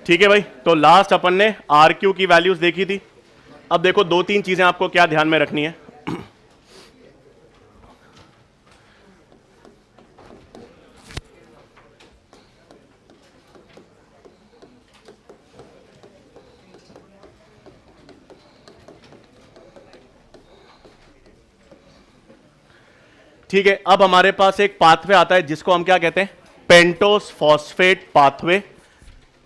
ठीक है भाई, तो लास्ट अपन ने आर क्यू की वैल्यूज देखी थी। अब देखो दो तीन चीजें आपको क्या ध्यान में रखनी है। ठीक है, अब हमारे पास एक पाथवे आता है जिसको हम क्या कहते हैं, पेंटोस फॉस्फेट पाथवे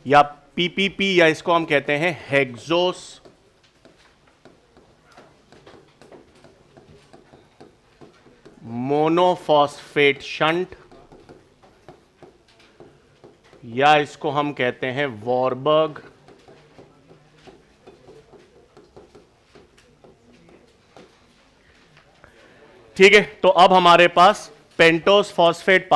या पीपीपी, या इसको हम कहते हैं हेक्सोस मोनोफॉस्फेट शंट, या इसको हम कहते हैं वॉरबर्ग ठीक है, तो अब हमारे पास पेंटोस फॉस्फेट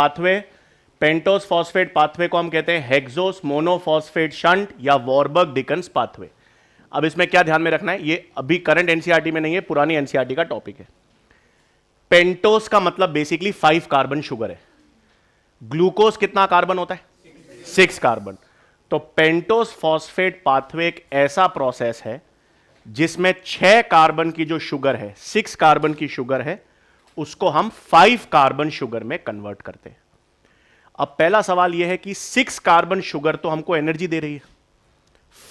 पाथवे को हम कहते हैं हेक्सोस मोनोफॉस्फेट शंट या वॉरबर्ग डिकन्स पाथवे। अब इसमें क्या ध्यान में रखना है, ये अभी करंट एनसीईआरटी में नहीं है, पुरानी एनसीईआरटी का टॉपिक है। पेंटोस का मतलब बेसिकली 5 कार्बन शुगर है। ग्लूकोज कितना कार्बन होता है, 6 कार्बन। तो पेंटोस फॉस्फेट पाथवे एक ऐसा प्रोसेस है जिसमें 6 कार्बन की जो शुगर है, 6 कार्बन की शुगर है, उसको हम 5 कार्बन शुगर में कन्वर्ट करते हैं। अब पहला सवाल यह है कि 6 कार्बन शुगर तो हमको एनर्जी दे रही है,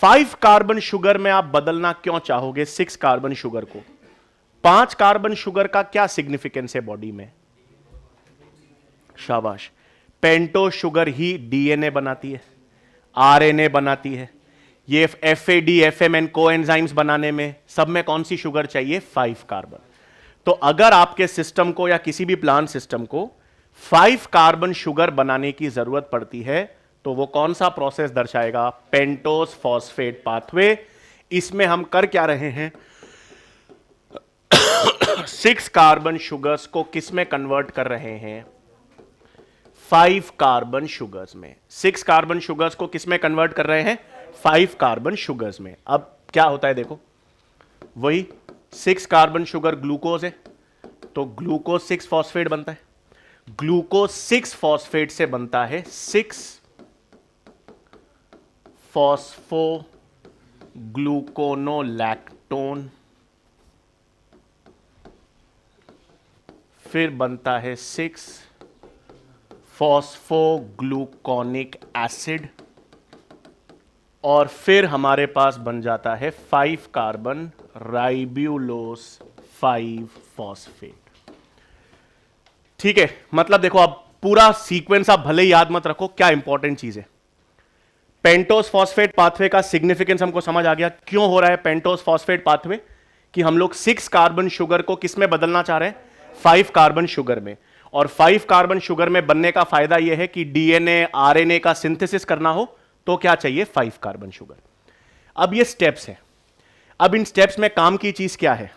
5 कार्बन शुगर में आप बदलना क्यों चाहोगे 6 कार्बन शुगर को? 5 कार्बन शुगर का क्या सिग्निफिकेंस है बॉडी में? शाबाश, पेंटोस शुगर ही डीएनए बनाती है, आरएनए बनाती है। ये एफएडी एफएमएन कोएंजाइम्स बनाने में सब में कौन सी शुगर चाहिए? 5 कार्बन। तो अगर आपके सिस्टम को या किसी भी प्लांट सिस्टम को 5 कार्बन शुगर बनाने की जरूरत पड़ती है तो वो कौन सा प्रोसेस दर्शाएगा? Pentose phosphate pathway. इसमें हम कर क्या रहे हैं, 6 कार्बन शुगर्स को किस में कन्वर्ट कर रहे हैं? 5 कार्बन शुगर्स में। 6 कार्बन शुगर्स को किस में कन्वर्ट कर रहे हैं? 5 कार्बन शुगर्स में। अब क्या होता है देखो, वही 6 कार्बन शुगर ग्लूकोज है, तो ग्लूकोज 6 फॉस्फेट बनता है। ग्लूकोज 6 फॉस्फेट से बनता है 6 फॉस्फो ग्लूकोनोलैक्टोन, फिर बनता है 6 फॉस्फोग्लूकोनिक एसिड, और फिर हमारे पास बन जाता है 5 कार्बन राइब्यूलोस 5 फॉस्फेट। ठीक है, मतलब देखो अब पूरा सीक्वेंस आप भले ही याद मत रखो, क्या इंपॉर्टेंट चीज है, पेंटोस फॉस्फेट पाथवे का सिग्निफिकेंस हमको समझ आ गया। क्यों हो रहा है पेंटोस फॉस्फेट पाथवे? कि हम लोग 6 कार्बन शुगर को किस में बदलना चाह रहे हैं? 5 कार्बन शुगर में। और 5 कार्बन शुगर में बनने का फायदा यह है कि डीएनए आरएनए का सिंथेसिस करना हो तो क्या चाहिए? 5 कार्बन शुगर। अब ये स्टेप्स है, अब इन स्टेप्स में काम की चीज क्या है?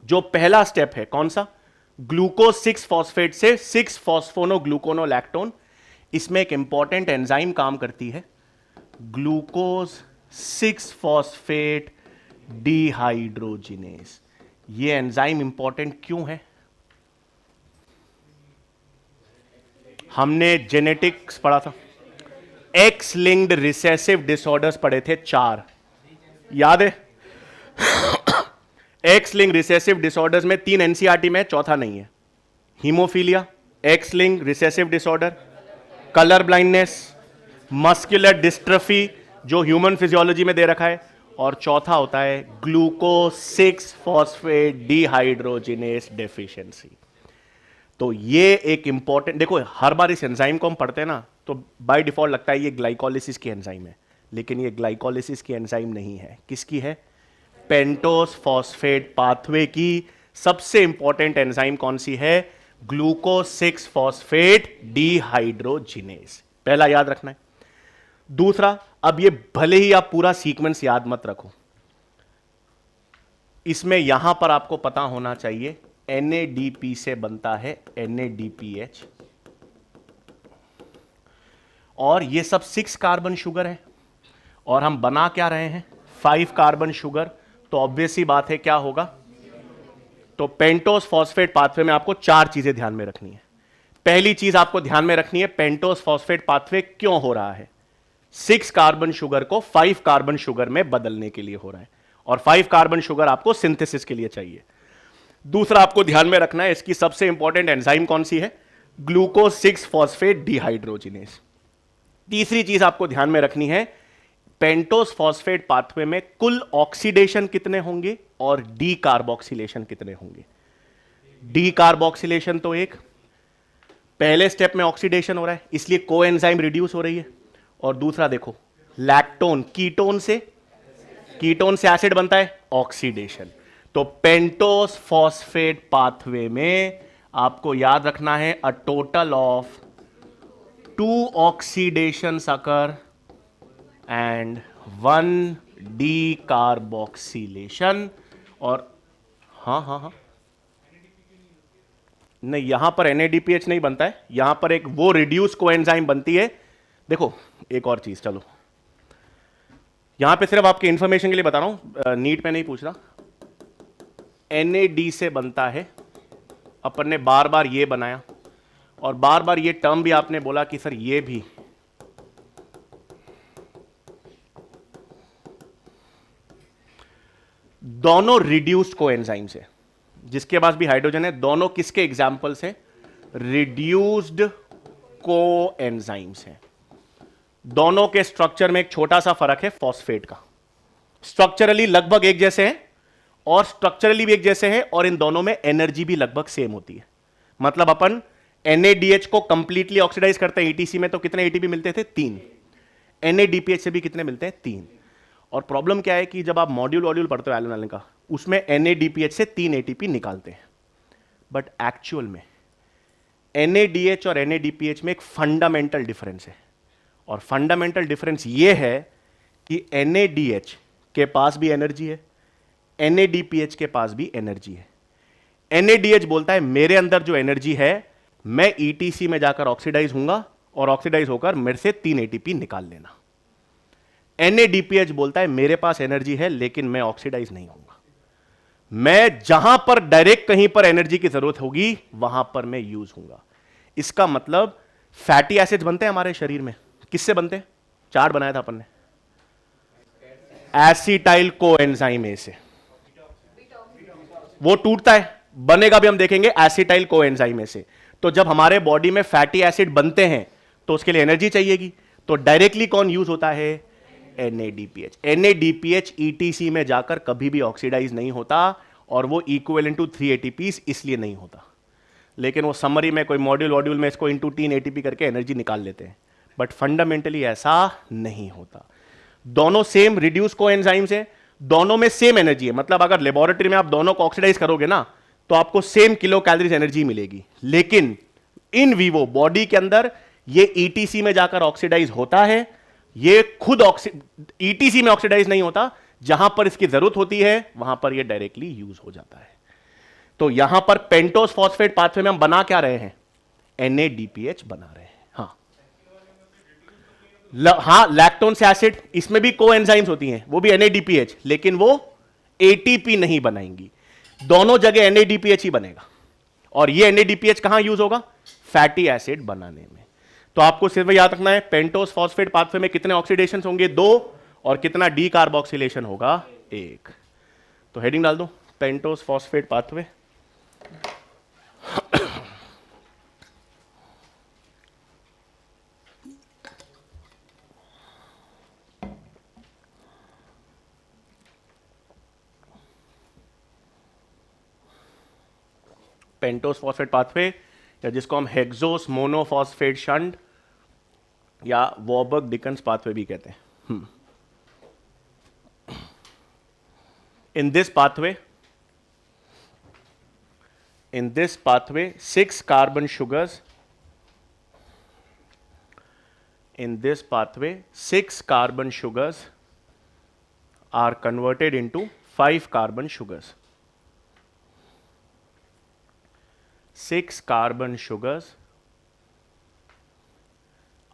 जो पहला स्टेप है कौन सा? ग्लूकोज 6 फॉस्फेट से 6 फॉस्फोनोग्लूकोनोलैक्टोन। इसमें एक इंपॉर्टेंट एंजाइम काम करती है, ग्लूकोज 6 फॉस्फेट डिहाइड्रोजिनेस। ये एंजाइम इंपॉर्टेंट क्यों है? हमने जेनेटिक्स पढ़ा था, एक्स लिंक्ड रिसेसिव डिसऑर्डर्स पढ़े थे 4, याद है? एक्स लिंक्ड रिसेसिव डिसऑर्डर्स में 3 एनसीईआरटी में, चौथा नहीं है। Haemophilia, X linked recessive disorder, colour blindness, muscular dystrophy जो ह्यूमन फिजियोलॉजी में दे रखा है, और चौथा होता है ग्लूकोज 6 फॉस्फेट डिहाइड्रोजिनेस डेफिशिएंसी। तो ये एक इंपॉर्टेंट, देखो हर बार इस एंजाइम को हम पढ़ते हैं ना तो बाय डिफॉल्ट लगता है ये ग्लाइकोलिसिस की एंजाइम है, लेकिन ये ग्लाइकोलिसिस की एंजाइम नहीं है। किसकी है? पेंटोस फॉस्फेट पाथवे की सबसे इंपॉर्टेंट एंजाइम कौन सी है? Glucose 6 phosphate dehydrogenase. पहला याद रखना है। दूसरा, अब ये भले ही आप पूरा सीक्वेंस याद मत रखो, इसमें यहां पर आपको पता होना चाहिए NADP से बनता है NADPH, और ये सब 6 कार्बन शुगर है और हम बना क्या रहे हैं? 5 कार्बन शुगर। तो ऑब्वियस सी बात है क्या होगा? तो पेंटोस फॉस्फेट पाथवे में आपको 4 चीजें ध्यान में रखनी है। पहली चीज आपको ध्यान में रखनी है, पेंटोस फॉस्फेट पाथवे क्यों हो रहा है? 6 कार्बन शुगर को 5 कार्बन शुगर में बदलने के लिए हो रहा है, और 5 कार्बन शुगर आपको सिंथेसिस के लिए चाहिए। दूसरा आपको ध्यान में रखना है, इसकी सबसे इंपॉर्टेंट एंजाइम कौन सी है? Glucose 6 phosphate dehydrogenase. तीसरी चीज आपको ध्यान में रखनी है, पेंटोस फॉस्फेट पाथवे में कुल ऑक्सीडेशन कितने होंगे और डी कार्बोक्सिलेशन कितने होंगे। डी कार्बोक्सिलेशन तो एक पहले स्टेप में ऑक्सीडेशन हो रहा है, इसलिए कोएंजाइम रिड्यूस हो रही है, और दूसरा देखो लैक्टोन कीटोन से एसिड बनता है, ऑक्सीडेशन। तो पेंटोस फॉस्फेट पाथवे में आपको याद रखना है a total of 2 oxidations occur and 1 D carboxylation. और हाँ, नहीं, यहां पर NADPH नहीं बनता है, यहां पर एक वो रिड्यूस कोएंजाइम बनती है। देखो एक और चीज, चलो यहां पे सिर्फ आपके इंफॉर्मेशन के लिए बता रहा हूं, नीट में नहीं पूछ रहा। NAD से बनता है, अपन ने बार बार ये बनाया और बार बार ये टर्म भी आपने बोला कि सर ये भी, दोनों रिड्यूस्ड कोएंजाइम्स है, जिसके पास भी हाइड्रोजन है, दोनों किसके एग्जाम्पल्स हैं? रिड्यूस्ड कोएंजाइम्स हैं। दोनों के स्ट्रक्चर में एक छोटा सा फर्क है फॉस्फेट का, स्ट्रक्चरली लगभग एक जैसे हैं और स्ट्रक्चरली भी एक जैसे हैं, और इन दोनों में एनर्जी भी लगभग सेम होती है। मतलब अपन NADH को कंप्लीटली ऑक्सीडाइज करते हैं ETC में तो कितने ATP मिलते थे? 3। NADPH से भी कितने मिलते हैं? 3। और प्रॉब्लम क्या है कि जब आप मॉड्यूल पढ़ते हो एलन का, उसमें NADPH से 3 ATP निकालते हैं, बट एक्चुअल में NADH और NADPH में एक फंडामेंटल डिफरेंस है, और फंडामेंटल डिफरेंस ये है कि NADH के पास भी एनर्जी है, NADPH के पास भी एनर्जी है। NADH बोलता है मेरे अंदर जो एनर्जी है, मैं ETC में जाकर ऑक्सीडाइज होऊंगा और ऑक्सीडाइज होकर मेरे से 3 ATP निकाल लेना। NADPH बोलता है मेरे पास एनर्जी है लेकिन मैं ऑक्सीडाइज नहीं होऊंगा, मैं जहां पर डायरेक्ट कहीं पर एनर्जी की जरूरत होगी वहां पर मैं यूज होऊंगा। इसका मतलब फैटी एसिड्स बनते हैं हमारे शरीर में, किससे बनते हैं? चार्ट बनाया था अपन ने, एसिटाइल कोएंजाइम ए से। वो टूटता है, बनेगा भी हम देखेंगे एसिटाइल कोएंजाइम ए से। तो जब हमारे बॉडी में फैटी एसिड बनते हैं तो उसके लिए एनर्जी चाहिएगी, तो डायरेक्टली कौन यूज होता है? NADPH। NADPH ETC में जाकर कभी भी ऑक्सीडाइज नहीं होता, और वो इक्विवेलेंट टू 3 ATPs इसलिए नहीं होता, लेकिन वो समरी में कोई मॉड्यूल में इसको इंटू 3 ATP करके एनर्जी निकाल लेते हैं, बट फंडामेंटली ऐसा नहीं होता। दोनों सेम रिड्यूस कोएंजाइम्स हैं, दोनों में सेम एनर्जी है। मतलब अगर लेबोरेटरी में आप दोनों को ऑक्सीडाइज करोगे ना, तो आपको सेम किलो कैलोरीज एनर्जी मिलेगी, लेकिन इन वीवो बॉडी के अंदर ये ETC में जाकर ऑक्सीडाइज होता है, ये खुद ETC में ऑक्सीडाइज नहीं होता, जहां पर इसकी जरूरत होती है वहां पर ये डायरेक्टली यूज हो जाता है। तो यहां पर पेंटोस फॉस्फेट पाथवे में हम बना क्या रहे हैं? NADPH बना रहे हैं। हाँ, लैक्टोन से एसिड, इसमें भी को एंजाइम्स होती हैं, वो भी NADPH, लेकिन वो ATP नहीं बनाएंगी, दोनों जगह NADPH ही बनेगा। और ये NADPH कहां यूज होगा? फैटी एसिड बनाने में। तो आपको सिर्फ याद रखना है पेंटोस फॉस्फेट पाथवे में कितने ऑक्सीडेशन होंगे? 2, और कितना डी कार्बोक्सिलेशन होगा? 1। तो हेडिंग डाल दो, pentose phosphate pathway. Pentose phosphate pathway, या जिसको हम हेक्सोस मोनोफॉस्फेट शंट या वॉबर्ग डिकन्स पाथवे भी कहते हैं। In this pathway 6 carbon sugars, in this pathway 6 carbon sugars are converted into 5 carbon sugars. 6 carbon sugars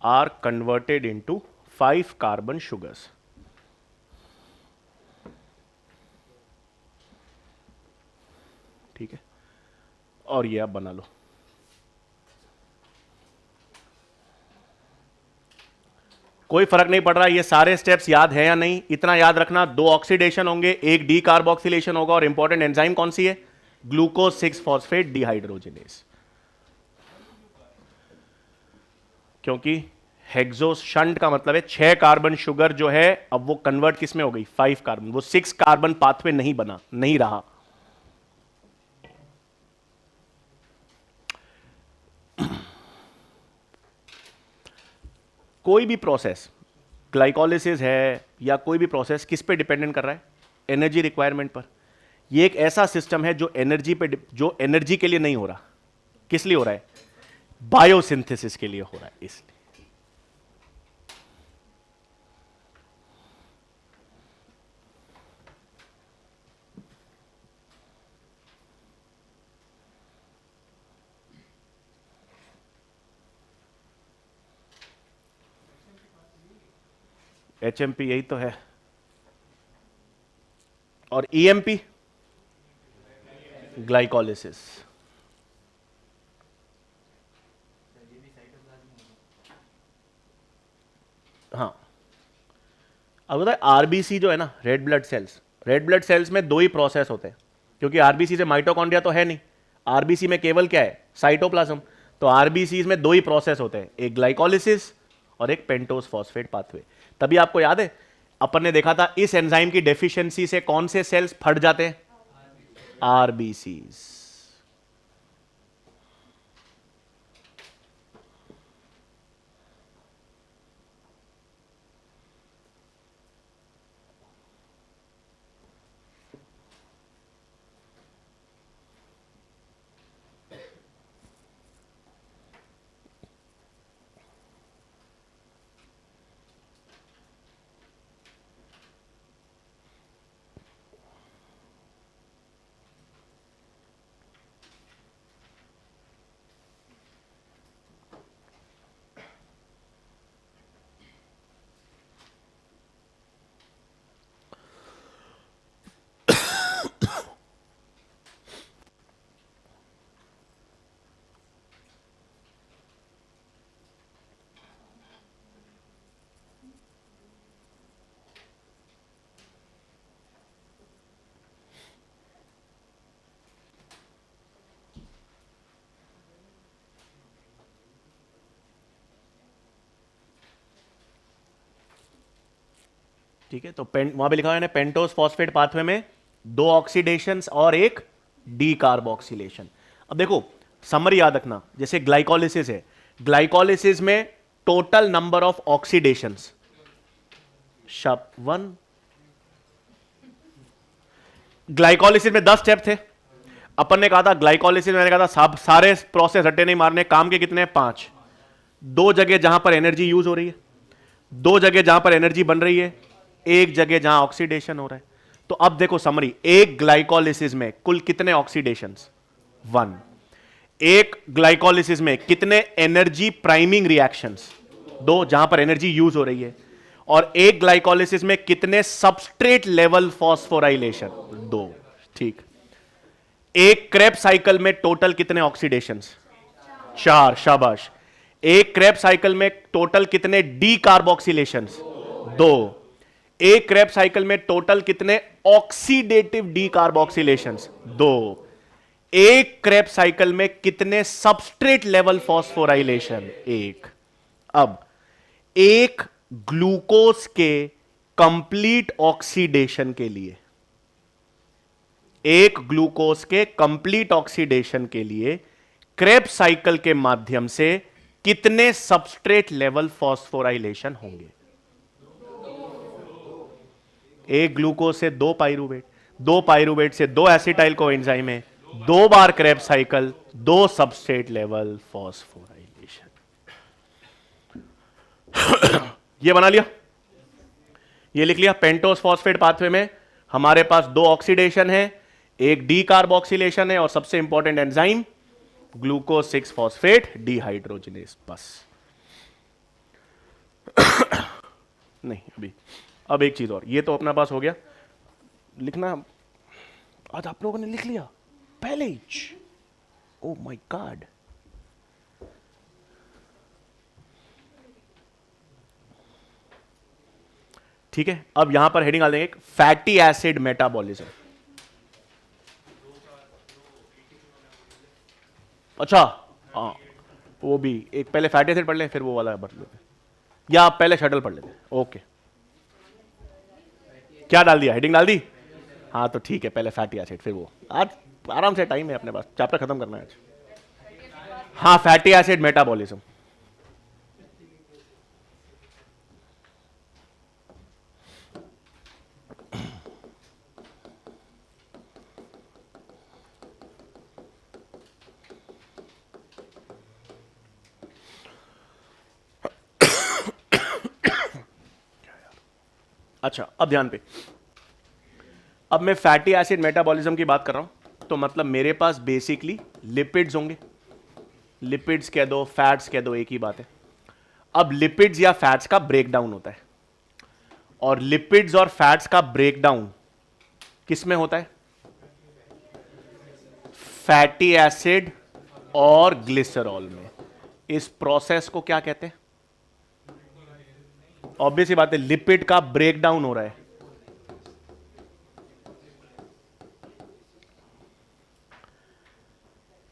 are converted into 5 carbon sugars. ठीक है, और ये आप बना लो। कोई फर्क नहीं पड़ रहा ये सारे स्टेप्स याद है या नहीं, इतना याद रखना, 2 ऑक्सीडेशन होंगे, एक डी कार्बोक्सिलेशन होगा, और इंपॉर्टेंट एंजाइम कौन सी है? Glucose 6 phosphate dehydrogenase. क्योंकि हेक्सो शंट का मतलब है 6 कार्बन शुगर जो है, अब वो कन्वर्ट किस में हो गई? 5 कार्बन, वो 6 कार्बन पाथवे नहीं बना, नहीं रहा। कोई भी प्रोसेस, ग्लाइकोलिसिस है या कोई भी प्रोसेस, किस पे डिपेंडेंट कर रहा है? एनर्जी रिक्वायरमेंट पर। ये एक ऐसा सिस्टम है जो एनर्जी पे, जो एनर्जी के लिए नहीं हो रहा, किस लिए हो रहा है? बायोसिंथेसिस के लिए हो रहा है, इसलिए। एचएमपी यही तो है। और ईएमपी ग्लाइकोलिसिस। हाँ, अब बताए आरबीसी जो है ना, red blood cells, red blood cells में 2 ही प्रोसेस होते हैं, क्योंकि आरबीसी से माइटोकॉन्ड्रिया तो है नहीं, आरबीसी में केवल क्या है? साइटोप्लाज्म। तो आरबीसी में 2 ही प्रोसेस होते हैं, एक ग्लाइकोलिसिस और एक पेंटोस फॉस्फेट पाथवे। तभी आपको याद है अपन ने देखा था इस एंजाइम की डेफिशिएंसी से कौन से सेल्स फट जाते हैं? आरबीसीज। ठीक है, तो वहां पे लिखा हुआ है पेंटोस फॉस्फेट पाथवे में 2 ऑक्सीडेशंस और एक डी कार्बोक्सिलेशन। अब देखो समरी याद रखना, जैसे ग्लाइकोलिसिस है, ग्लाइकोलिसिस में total number of oxidations 1। Glycolysis में 10 स्टेप थे, अपन ने कहा था ग्लाइकोलिसिस, मैंने कहा था सारे प्रोसेस रट्टे नहीं मारने, काम के कितने? 5। 2 जगह जहां पर एनर्जी यूज हो रही है, 2 जगह जहां पर एनर्जी बन रही है, 1 जगह जहां ऑक्सीडेशन हो रहा है। तो अब देखो समरी, एक ग्लाइकोलिसिस में कुल कितने ऑक्सीडेशंस? 1। एक ग्लाइकोलिसिस में कितने एनर्जी प्राइमिंग रिएक्शंस? 2, जहां पर एनर्जी यूज हो रही है। और एक ग्लाइकोलिसिस में कितने सबस्ट्रेट लेवल फॉस्फोराइलेशन? 2। ठीक। एक क्रेब साइकिल में टोटल कितने ऑक्सीडेशंस? 4। शाबाश। एक क्रेब साइकिल में टोटल कितने डी कार्बोक्सिलेशंस? 2। एक क्रेब साइकिल में टोटल कितने ऑक्सीडेटिव डी कार्बोक्सिलेशंस? 2। एक क्रेब साइकिल में कितने सबस्ट्रेट लेवल फॉस्फोराइलेशन? 1। अब एक ग्लूकोज के कंप्लीट ऑक्सीडेशन के लिए, एक ग्लूकोज के कंप्लीट ऑक्सीडेशन के लिए क्रेब साइकिल के माध्यम से कितने सबस्ट्रेट लेवल फॉस्फोराइलेशन होंगे? एक ग्लूकोज से 2 पाइरुवेट, 2 पाइरुवेट से 2 एसिटाइल कोएंजाइम है, 2 बार Krebs cycle, 2 substrate level phosphorylation. ये बना लिया, ये लिख लिया। पेंटोस फॉस्फेट पाथवे में हमारे पास 2 ऑक्सीडेशन है, एक डी कार्बोक्सिलेशन है, और सबसे important enzyme glucose 6 phosphate dehydrogenase. बस नहीं, अभी अब एक चीज और, ये तो अपना पास हो गया लिखना। आज आप लोगों ने लिख लिया पहले ही। Oh my God. ठीक है, अब यहां पर हेडिंग डाल देंगे फैटी एसिड मेटाबॉलिज्म। अच्छा, हाँ, वो भी एक पहले फैटी एसिड पढ़ लें फिर वो वाला पढ़ लेते, या आप पहले शटल पढ़ लेते। ओके, क्या डाल दिया, हेडिंग डाल दी? हाँ तो ठीक है, पहले फैटी एसिड फिर वो। आज आराम से टाइम है अपने पास, चैप्टर खत्म करना है आज। हाँ, फैटी एसिड मेटाबॉलिज्म। अच्छा, अब ध्यान पे, अब मैं फैटी एसिड मेटाबॉलिज्म की बात कर रहा हूं, तो मतलब मेरे पास बेसिकली लिपिड्स होंगे, लिपिड्स कह दो, फैट्स कह दो, एक ही बात है। अब लिपिड्स या फैट्स का ब्रेकडाउन होता है, और लिपिड्स और फैट्स का ब्रेकडाउन किस में होता है? फैटी एसिड और ग्लिसरॉल में। इस प्रोसेस को क्या कहते हैं? ऑब्वियस ही बात है, लिपिड का ब्रेकडाउन हो रहा है।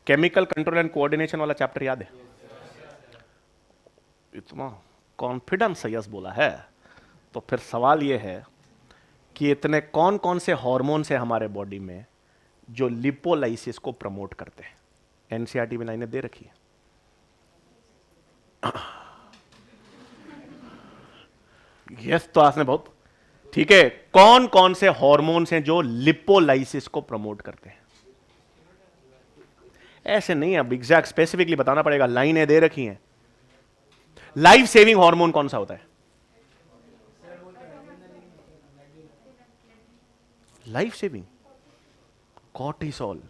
केमिकल कंट्रोल एंड कोऑर्डिनेशन वाला चैप्टर याद है? इतना कॉन्फिडेंस से यस बोला है, तो फिर सवाल यह है कि इतने कौन कौन से हार्मोन्स हैं हमारे बॉडी में जो लिपोलाइसिस को प्रमोट करते हैं? एनसीईआरटी में लाइनें दे रखी है। यस तो आपने बहुत ठीक है, कौन कौन से हार्मोन्स हैं जो लिपोलाइसिस को प्रमोट करते हैं? ऐसे नहीं, अब एग्जैक्ट स्पेसिफिकली बताना पड़ेगा, लाइनें दे रखी हैं। लाइफ सेविंग हार्मोन कौन सा होता है? Life saving cortisol,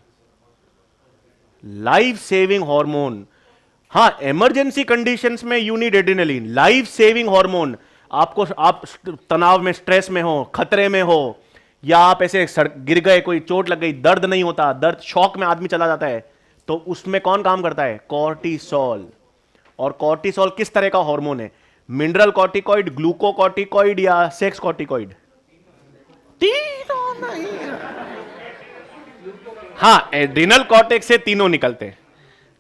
life saving hormone. हां, इमरजेंसी कंडीशंस में you need adrenaline. Life saving hormone, आपको, आप तनाव में, स्ट्रेस में हो, खतरे में हो, या आप ऐसे गिर गए, कोई चोट लग गई, दर्द नहीं होता, दर्द शॉक में आदमी चला जाता है, तो उसमें कौन काम करता है? कॉर्टिसोल। और कॉर्टिसोल किस तरह का हार्मोन है? मिनरल कॉर्टिकॉइड, ग्लूकोकॉर्टिकॉइड या सेक्स कॉर्टिकॉइड? तीनों नहीं। हां, एड्रिनल कॉर्टेक्स से तीनों निकलते हैं,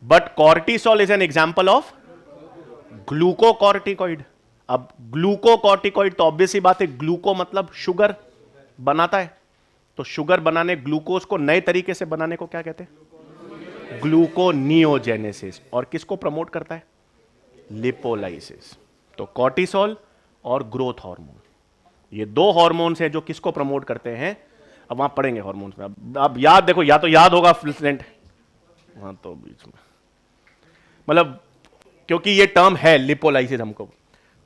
but cortisol is an example of glucocorticoid. अब ग्लूकोकॉर्टिकॉइड तो ऑब्वियस ही बात है, ग्लूको मतलब शुगर बनाता है, तो शुगर बनाने, ग्लूकोज को नए तरीके से बनाने को क्या कहते हैं? ग्लूकोनियोजेनेसिस। और किसको प्रमोट करता है? लिपोलाइसिस। तो कॉर्टिसोल और ग्रोथ हार्मोन, ये दो हार्मोन्स हैं जो किसको प्रमोट करते हैं? अब वहां पढ़ेंगे हार्मोन्स में, अब याद देखो, या तो याद होगा फ्लुसेंट, हाँ तो बीच में मतलब, क्योंकि ये टर्म है लिपोलाइसिस हमको,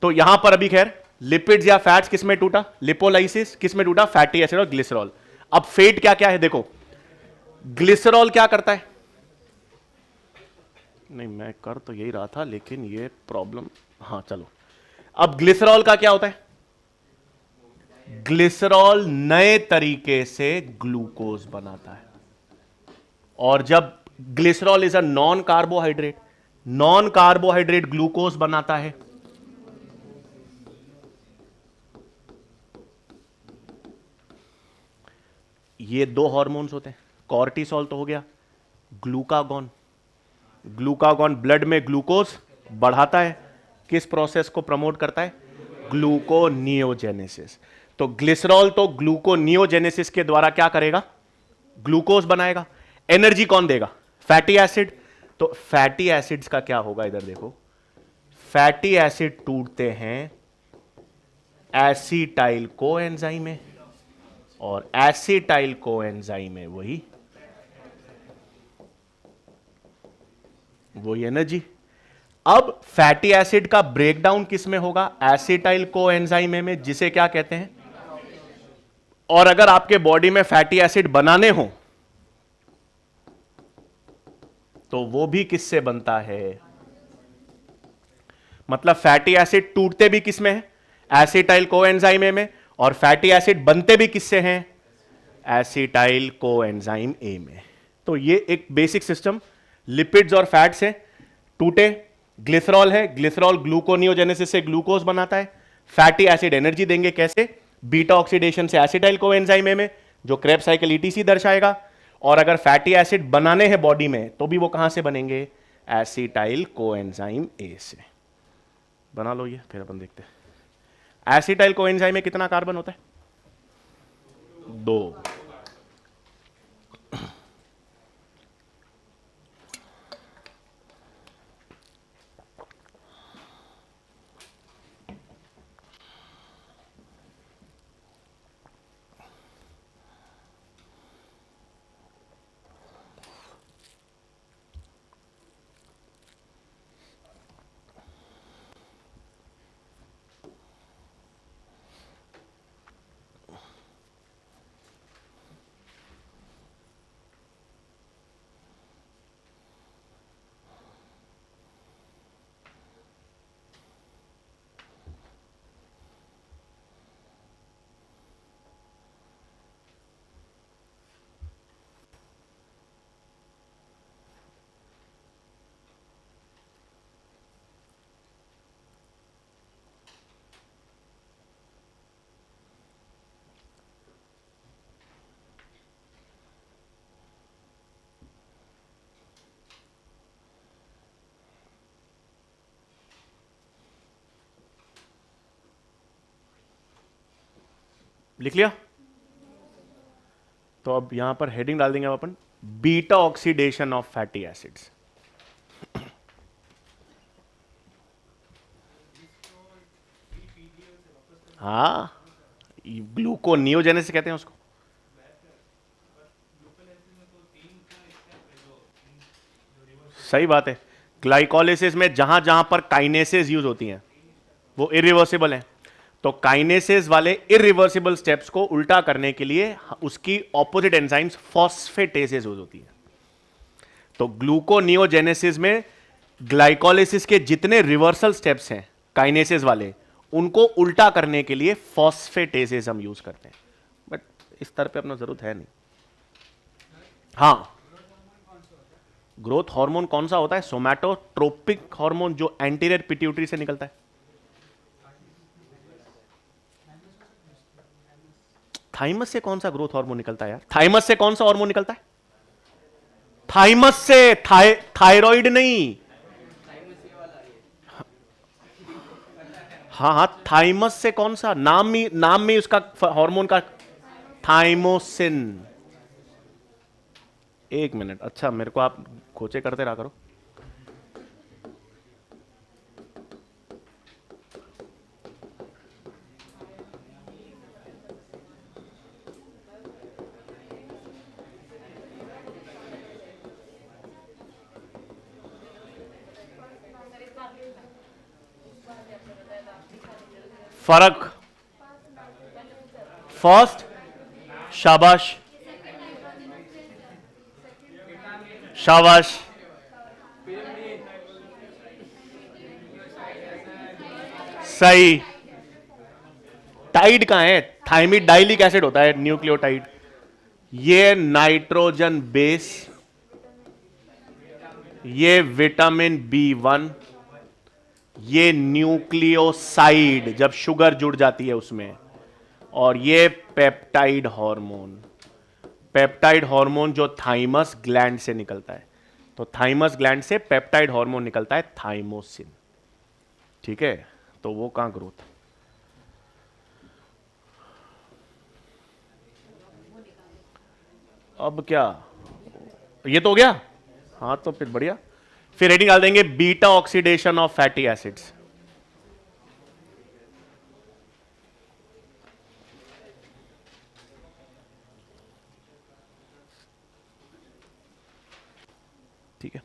तो यहां पर अभी खैर लिपिड्स या फैट्स किस में टूटा? लिपोलाइसिस। किस में टूटा? फैटी एसिड और ग्लिसरॉल। अब फेट क्या क्या है देखो, ग्लिसरॉल क्या करता है? नहीं, मैं कर तो यही रहा था, लेकिन ये प्रॉब्लम, हाँ चलो, अब ग्लिसरॉल का क्या होता है? ग्लिसरॉल नए तरीके से ग्लूकोज बनाता है, और जब glycerol is a non carbohydrate, non carbohydrate glucose बनाता है, ये दो हार्मोन्स होते हैं। कॉर्टिसोल तो हो गया, ग्लूकागॉन, ग्लूकागॉन ब्लड में ग्लूकोज बढ़ाता है, किस प्रोसेस को प्रमोट करता है? ग्लूकोनियोजेनेसिस। तो ग्लिसरॉल तो ग्लूकोनियोजेनेसिस के द्वारा क्या करेगा? ग्लूकोज बनाएगा। एनर्जी कौन देगा? Fatty acid. तो फैटी एसिड्स का क्या होगा? इधर देखो, फैटी एसिड टूटते हैं एसिटाइल कोएंजाइम में, और एसिटाइल कोएंजाइम में वही एनर्जी। अब फैटी एसिड का ब्रेकडाउन किस में होगा? एसिटाइल कोएंजाइम में, जिसे क्या कहते हैं? और अगर आपके बॉडी में फैटी एसिड बनाने हो तो वो भी किससे बनता है? मतलब फैटी एसिड टूटते भी किस में है? एसिटाइल कोएंजाइम में, और फैटी एसिड बनते भी किससे हैं? एसिटाइल कोएंजाइम ए में। तो ये एक बेसिक सिस्टम, लिपिड्स और फैट्स है, टूटे, ग्लिसरॉल है, ग्लिसरॉल ग्लूकोनियोजेनेसिस से ग्लूकोज बनाता है, फैटी एसिड एनर्जी देंगे कैसे? बीटा ऑक्सीडेशन से एसिटाइल कोएंजाइम में, जो क्रेब्स साइकिल ईटीसी दर्शाएगा। और अगर फैटी एसिड बनाने हैं बॉडी में तो भी वो कहां से बनेंगे? एसिटाइल कोएंजाइम ए से। बना लो ये, फिर अपन देखते हैं एसिटाइल कोएंजाइम में कितना कार्बन होता है? 2। लिख लिया? तो अब यहां पर हेडिंग डाल देंगे अपन, beta oxidation of fatty acids. हाँ, ग्लूकोनियोजेनेसिस कहते हैं उसको। सही बात है, ग्लाइकोलिसिस में जहां जहां पर काइनेसेस यूज होती हैं वो इरिवर्सिबल हैं। तो काइनेसेस वाले इरिवर्सिबल स्टेप्स को उल्टा करने के लिए उसकी ऑपोजिट एंजाइम्स फॉस्फेटेसेस यूज होती है। तो ग्लूकोनियोजेनेसिस में ग्लाइकोलिसिस के जितने रिवर्सल स्टेप्स हैं काइनेसेस वाले, उनको उल्टा करने के लिए फॉस्फेटेसेस हम यूज करते हैं। बट इस तरह पे अपना जरूरत है नहीं। हाँ, ग्रोथ हार्मोन कौन सा होता है? सोमैटोट्रोपिक हार्मोन, जो एंटीरियर पिट्यूटरी से निकलता है। थाइमस से कौन सा ग्रोथ हार्मोन निकलता है यार? थाइमस से कौन सा हार्मोन निकलता है? थाइमस से, थायराइड नहीं। हाँ हाँ, थाइमस से कौन सा? नाम में उसका हार्मोन का थाइमोसिन। एक मिनट, अच्छा मेरे को आप खोचे करते रहा करो। फर्क, फर्स्ट, शाबाश शाबाश, सही। टाइड कहां है? थाइमिड डाइलिक एसिड होता है, न्यूक्लियोटाइड। ये नाइट्रोजन बेस, ये विटामिन B1, ये न्यूक्लियोसाइड जब शुगर जुड़ जाती है उसमें, और ये पेप्टाइड हार्मोन। पेप्टाइड हार्मोन जो थाइमस ग्लैंड से निकलता है। तो थाइमस ग्लैंड से पेप्टाइड हार्मोन निकलता है, थाइमोसिन। ठीक है, तो वो कहां ग्रोथ? अब क्या ये तो हो गया? हाँ, तो फिर बढ़िया। फिर रेटिंग डाल देंगे beta oxidation of fatty acids. ठीक है,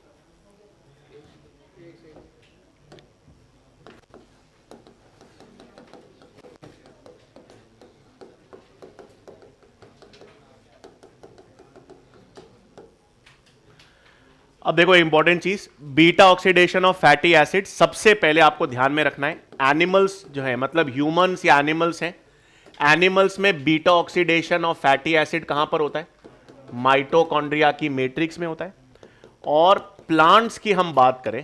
अब देखो इंपॉर्टेंट चीज, beta oxidation of fatty acid सबसे पहले आपको ध्यान में रखना है। एनिमल्स जो है, मतलब ह्यूमंस या एनिमल्स हैं, एनिमल्स में beta oxidation of fatty acid कहां पर होता है? माइटोकॉन्ड्रिया की मैट्रिक्स में होता है। और प्लांट्स की हम बात करें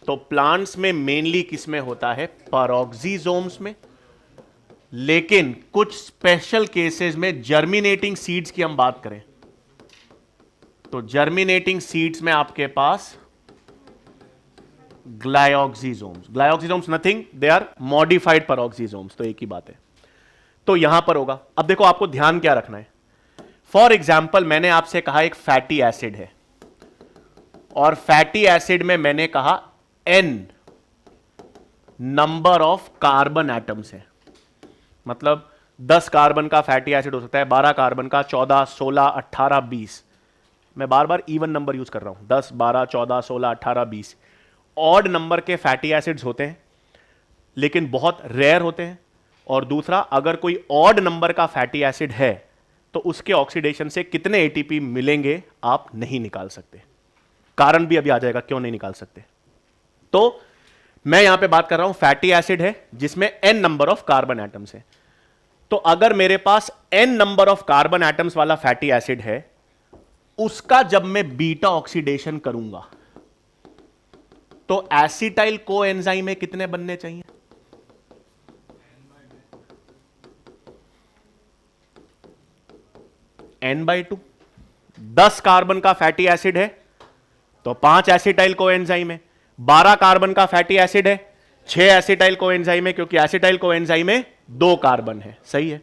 तो प्लांट्स में मेनली किस में होता है? पैरोक्सिसोम्स में। लेकिन कुछ स्पेशल केसेस में जर्मिनेटिंग सीड्स की हम बात करें तो जर्मिनेटिंग सीड्स में आपके पास glyoxysomes nothing, they are modified peroxisomes, तो एक ही बात है। तो यहां पर होगा। अब देखो आपको ध्यान क्या रखना है। फॉर एग्जाम्पल मैंने आपसे कहा एक फैटी एसिड है और फैटी एसिड में मैंने कहा n number of carbon atoms है, मतलब 10 कार्बन का फैटी एसिड हो सकता है, 12 कार्बन का, 14, 16, 18, 20। मैं बार बार इवन नंबर यूज कर रहा हूं, 10, 12, 14, 16, 18, 20। ऑड नंबर के फैटी एसिड्स होते हैं लेकिन बहुत रेयर होते हैं। और दूसरा, अगर कोई ऑड नंबर का फैटी एसिड है तो उसके ऑक्सीडेशन से कितने एटीपी मिलेंगे आप नहीं निकाल सकते। कारण भी अभी आ जाएगा क्यों नहीं निकाल सकते। तो मैं यहां पे बात कर रहा हूं फैटी एसिड है जिसमें n number of carbon atoms है। तो अगर मेरे पास n number of carbon atoms वाला फैटी एसिड है, उसका जब मैं बीटा ऑक्सीडेशन करूंगा तो एसिटाइल कोएंजाइम में कितने बनने चाहिए? n/2। 10 कार्बन का फैटी एसिड है तो 5 एसिटाइल कोएंजाइम है। 12 कार्बन का फैटी एसिड है, 6 एसिटाइल कोएंजाइम है, क्योंकि एसिटाइल कोएंजाइम में 2 कार्बन है। सही है।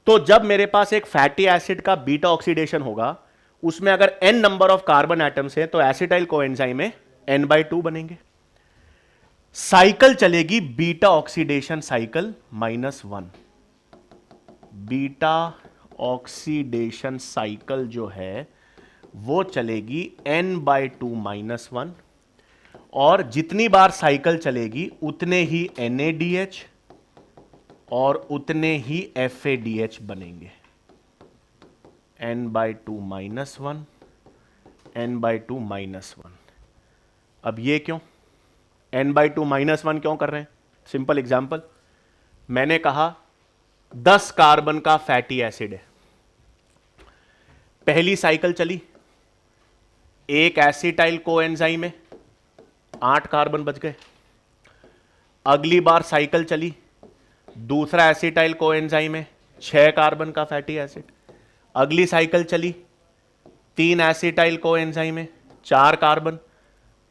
तो जब मेरे पास एक फैटी एसिड का बीटा ऑक्सीडेशन होगा, उसमें अगर n number of carbon atoms है तो एसिटाइल कोएंजाइम में n/2 बनेंगे। साइकिल चलेगी beta oxidation cycle -1। Beta oxidation cycle जो है वो चलेगी n/2 -1, और जितनी बार साइकिल चलेगी उतने ही NADH और उतने ही FADH बनेंगे। n/2 -1, n/2 -1। अब ये क्यों n/2 -1 क्यों कर रहे हैं? सिंपल एग्जांपल, मैंने कहा 10 कार्बन का फैटी एसिड है, पहली साइकिल चली, एक एसिटाइल कोएंजाइम में 8 कार्बन बच गए। अगली बार साइकिल चली, दूसरा एसिटाइल कोएंजाइम में 6 कार्बन का फैटी एसिड। अगली साइकिल चली, 3 एसिटाइल कोएंजाइम में 4 कार्बन।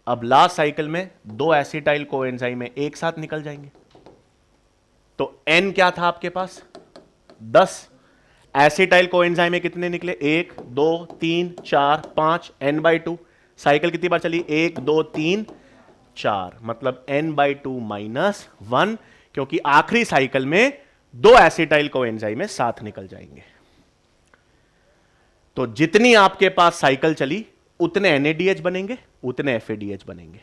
अब लास्ट साइकिल में 2 एसिटाइल कोएंजाइम में एक साथ निकल जाएंगे। तो n क्या था आपके पास? 10। एसिटाइल कोएंजाइम में कितने निकले? 1, 2, 3, 4, 5, n/2। साइकिल कितनी बार चली? 1, 2, 3, 4, मतलब n/2 -1, क्योंकि आखिरी साइकिल में 2 एसिटाइल कोएंजाइम में साथ निकल जाएंगे। तो जितनी आपके पास साइकिल चली उतने NADH बनेंगे, उतने FADH बनेंगे।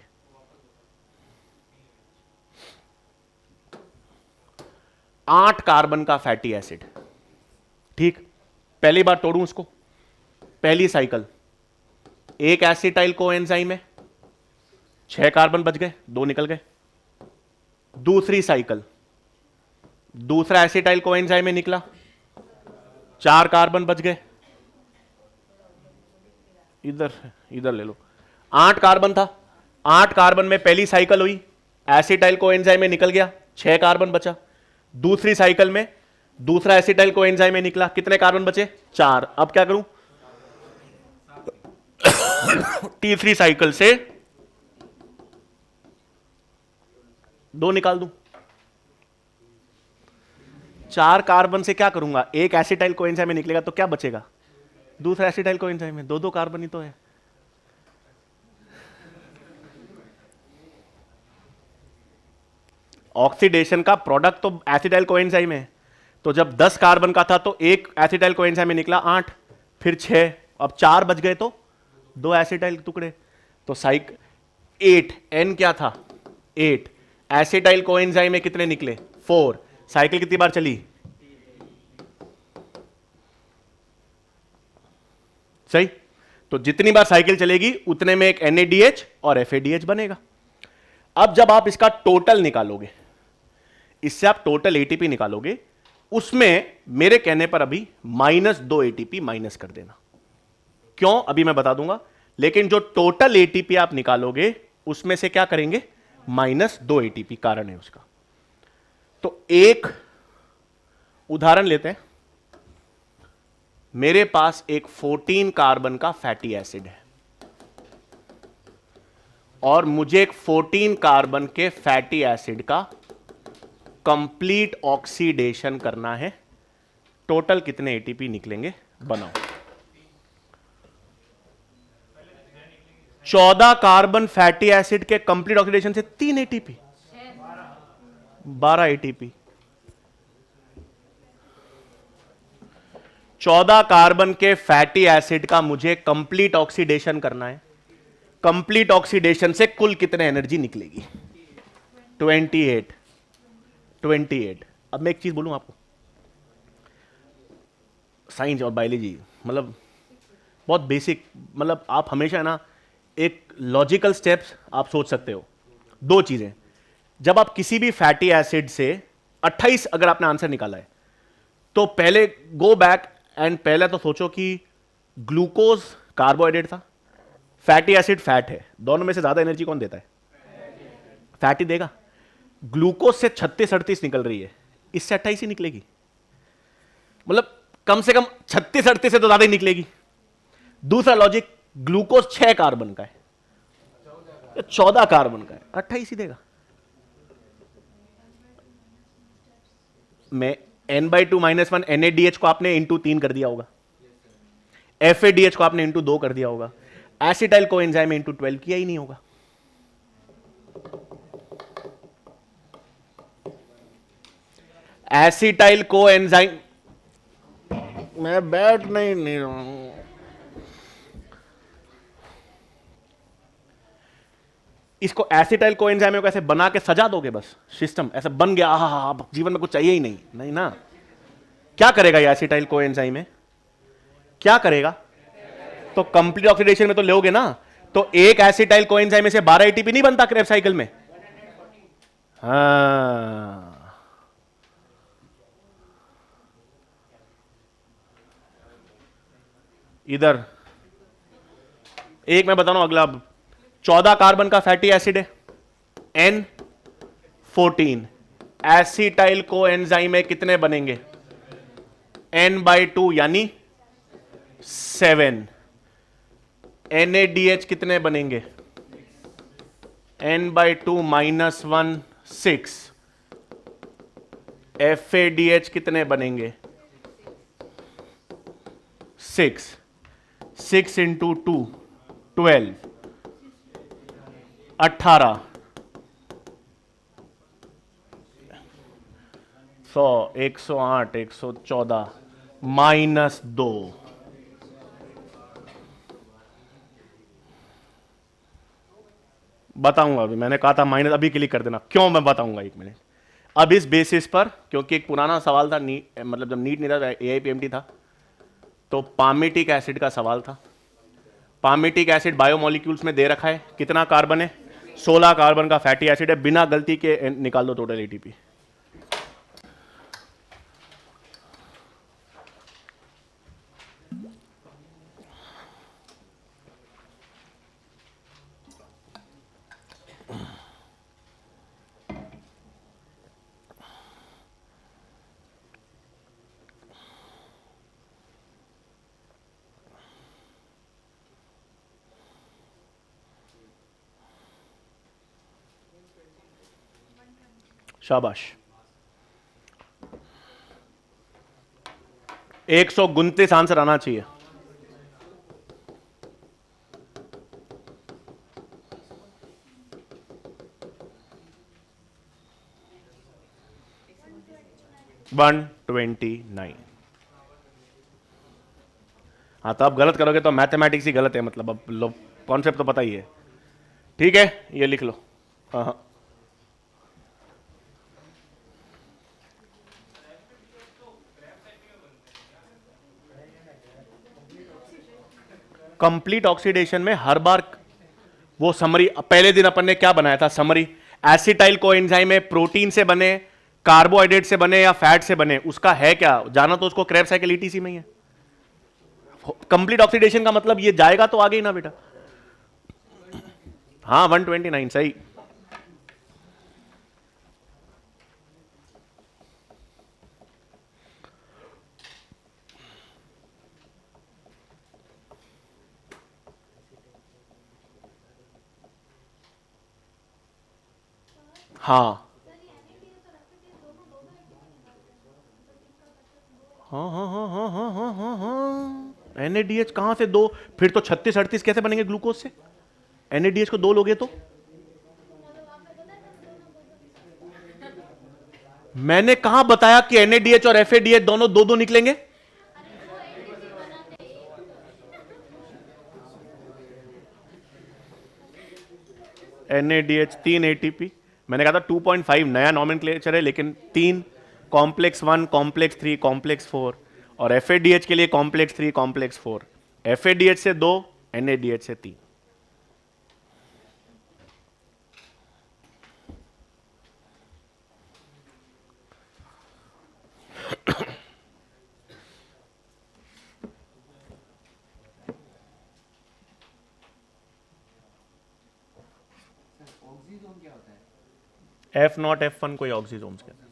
आठ कार्बन का फैटी एसिड, ठीक, पहली बार तोड़ूं उसको। पहली साइकिल, एक एसिटाइल कोएंजाइम में 6 कार्बन बच गए, 2 निकल गए। दूसरी साइकिल, दूसरा एसिटाइल कोएंजाइम में निकला, 4 कार्बन बच गए। इधर ले लो, 8 कार्बन था, 8 कार्बन में पहली साइकिल हुई, एसिटाइल कोएंजाइम में निकल गया, 6 कार्बन बचा। दूसरी साइकिल में दूसरा एसिटाइल कोएंजाइम में निकला, कितने कार्बन बचे? 4। अब क्या करूं? तीसरी साइकिल से 2 निकाल दूं। 4 कार्बन से क्या करूंगा? एक एसिटाइल कोएंजाइम में निकलेगा तो क्या बचेगा? दूसरा एसिटाइल कोएंजाइम में 2 कार्बन ही तो है। ऑक्सीडेशन का प्रोडक्ट तो एसिटाइल कोएंजाइम है। तो जब 10 कार्बन का था तो एक एसिटाइल कोएंजाइम में निकला 8, फिर 6, अब 4 बच गए तो 2 एसिटाइल टुकड़े। तो 8, n क्या था? 8। एसिटाइल कोएंजाइम में कितने निकले? 4। साइकिल कितनी बार चली? सही। तो जितनी बार साइकिल चलेगी उतने में एक NADH और FADH बनेगा। अब जब आप इसका टोटल निकालोगे, इससे आप टोटल ATP निकालोगे, उसमें मेरे कहने पर अभी -2 ATP माइनस कर देना। क्यों अभी मैं बता दूंगा, लेकिन जो टोटल ATP आप निकालोगे उसमें से क्या करेंगे? -2 ATP, कारण है उसका। तो एक उदाहरण लेते हैं, मेरे पास एक 14 कार्बन का फैटी एसिड है और मुझे एक 14 कार्बन के फैटी एसिड का कंप्लीट ऑक्सीडेशन करना है। टोटल कितने एटीपी निकलेंगे बनाओ। 14 कार्बन फैटी एसिड के कंप्लीट ऑक्सीडेशन से 3 एटीपी, 12 एटीपी। 14 कार्बन के फैटी एसिड का मुझे कंप्लीट ऑक्सीडेशन करना है। कंप्लीट ऑक्सीडेशन से कुल कितने एनर्जी निकलेगी? 28। 28। अब मैं एक चीज बोलूं आपको, साइंस और बायोलॉजी मतलब बहुत बेसिक, मतलब आप हमेशा है ना एक लॉजिकल स्टेप्स आप सोच सकते हो। दो चीजें, जब आप किसी भी फैटी एसिड से 28 अगर आपने आंसर निकाला है तो पहले गो बैक एंड पहले तो सोचो कि ग्लूकोज कार्बोहाइड्रेट था, फैटी एसिड फैट है, दोनों में से ज्यादा एनर्जी कौन देता है? फैट ही देगा। ग्लूकोज से 36-38 निकल रही है, इससे 28 ही निकलेगी, मतलब कम से कम 36-38 से तो ज्यादा ही निकलेगी। दूसरा लॉजिक, ग्लूकोज 6 कार्बन का है, 14 कार्बन का है, 28 ही देगा। मैं n/2 - 1 NaDH को आपने इंटू 3 कर दिया होगा, FADH को आपने इंटू 2 कर दिया होगा, एसिटाइल कोएंजाइम में इंटू 12 किया ही नहीं होगा। एसिटाइल कोएंजाइम, मैं बैठ नहीं रहा हूं। इसको एसिटाइल कोएंजाइम को ऐसे बना के सजा दोगे, बस सिस्टम ऐसा बन गया, हा जीवन में कुछ चाहिए ही नहीं, नहीं ना। क्या करेगा ये एसिटाइल कोएंजाइम में? क्या करेगा? तो कंप्लीट ऑक्सीडेशन में तो लोगे ना, तो एक एसिटाइल कोएंजाइम में से 12 एटीपी नहीं बनता क्रेब्स साइकिल में। हाँ, इधर एक मैं बता रहा हूं, अगला 14 कार्बन का फैटी एसिड है, N14 एसिटाइल कोएंजाइम में कितने बनेंगे? n/2 यानी 7। NaDH कितने बनेंगे? n/2 - 1 6। FADH कितने बनेंगे? 6। 6 × 2 12, 18, 100, 108, 114 -2। बताऊंगा अभी, मैंने कहा था माइनस, अभी क्लिक कर देना, क्यों मैं बताऊंगा 1 मिनट। अब इस बेसिस पर, क्योंकि एक पुराना सवाल था, मतलब जब नीट नहीं था, AIPMT था, तो पामेटिक एसिड का सवाल था। पामेटिक एसिड बायोमोलिक्यूल्स में दे रखा है, कितना कार्बन है? 16 कार्बन का फैटी एसिड है, बिना गलती के निकाल दो टोटल एटीपी। शाबाश। 129 आंसर आना चाहिए। वन 129। हाँ, तो आप गलत करोगे तो मैथमेटिक्स ही गलत है, मतलब अब कॉन्सेप्ट तो पता ही है। ठीक है, ये लिख लो। हाँ, कंप्लीट ऑक्सीडेशन में हर बार वो समरी, पहले दिन अपन ने क्या बनाया था समरी, एसिटाइल कोएंजाइम में प्रोटीन से बने, कार्बोहाइड्रेट से बने या फैट से बने, उसका है क्या जाना, तो उसको क्रेब्स साइकिल ETC में ही है। कंप्लीट ऑक्सीडेशन का मतलब ये जाएगा तो आगे ही ना बेटा। हाँ, 129 सही। हाँ हाँ हाँ हाँ हाँ हाँ हाँ हाँ हाँ, NADH कहाँ से दो? फिर तो 36 38 कैसे बनेंगे ग्लूकोज से? NADH को दो लोगे तो? मैंने कहा बताया कि NADH और FADH दोनों दो दो निकलेंगे? NADH 3 ATP, मैंने कहा था 2.5 नया नॉमेनक्लेचर है, लेकिन 3, कॉम्प्लेक्स 1 कॉम्प्लेक्स 3 कॉम्प्लेक्स 4, और FADH के लिए कॉम्प्लेक्स 3 कॉम्प्लेक्स 4, FADH से 2, NADH से 3। ऑक्सीजोन क्या होता है? F0 F1 कोई ऑक्सीजोन्स के।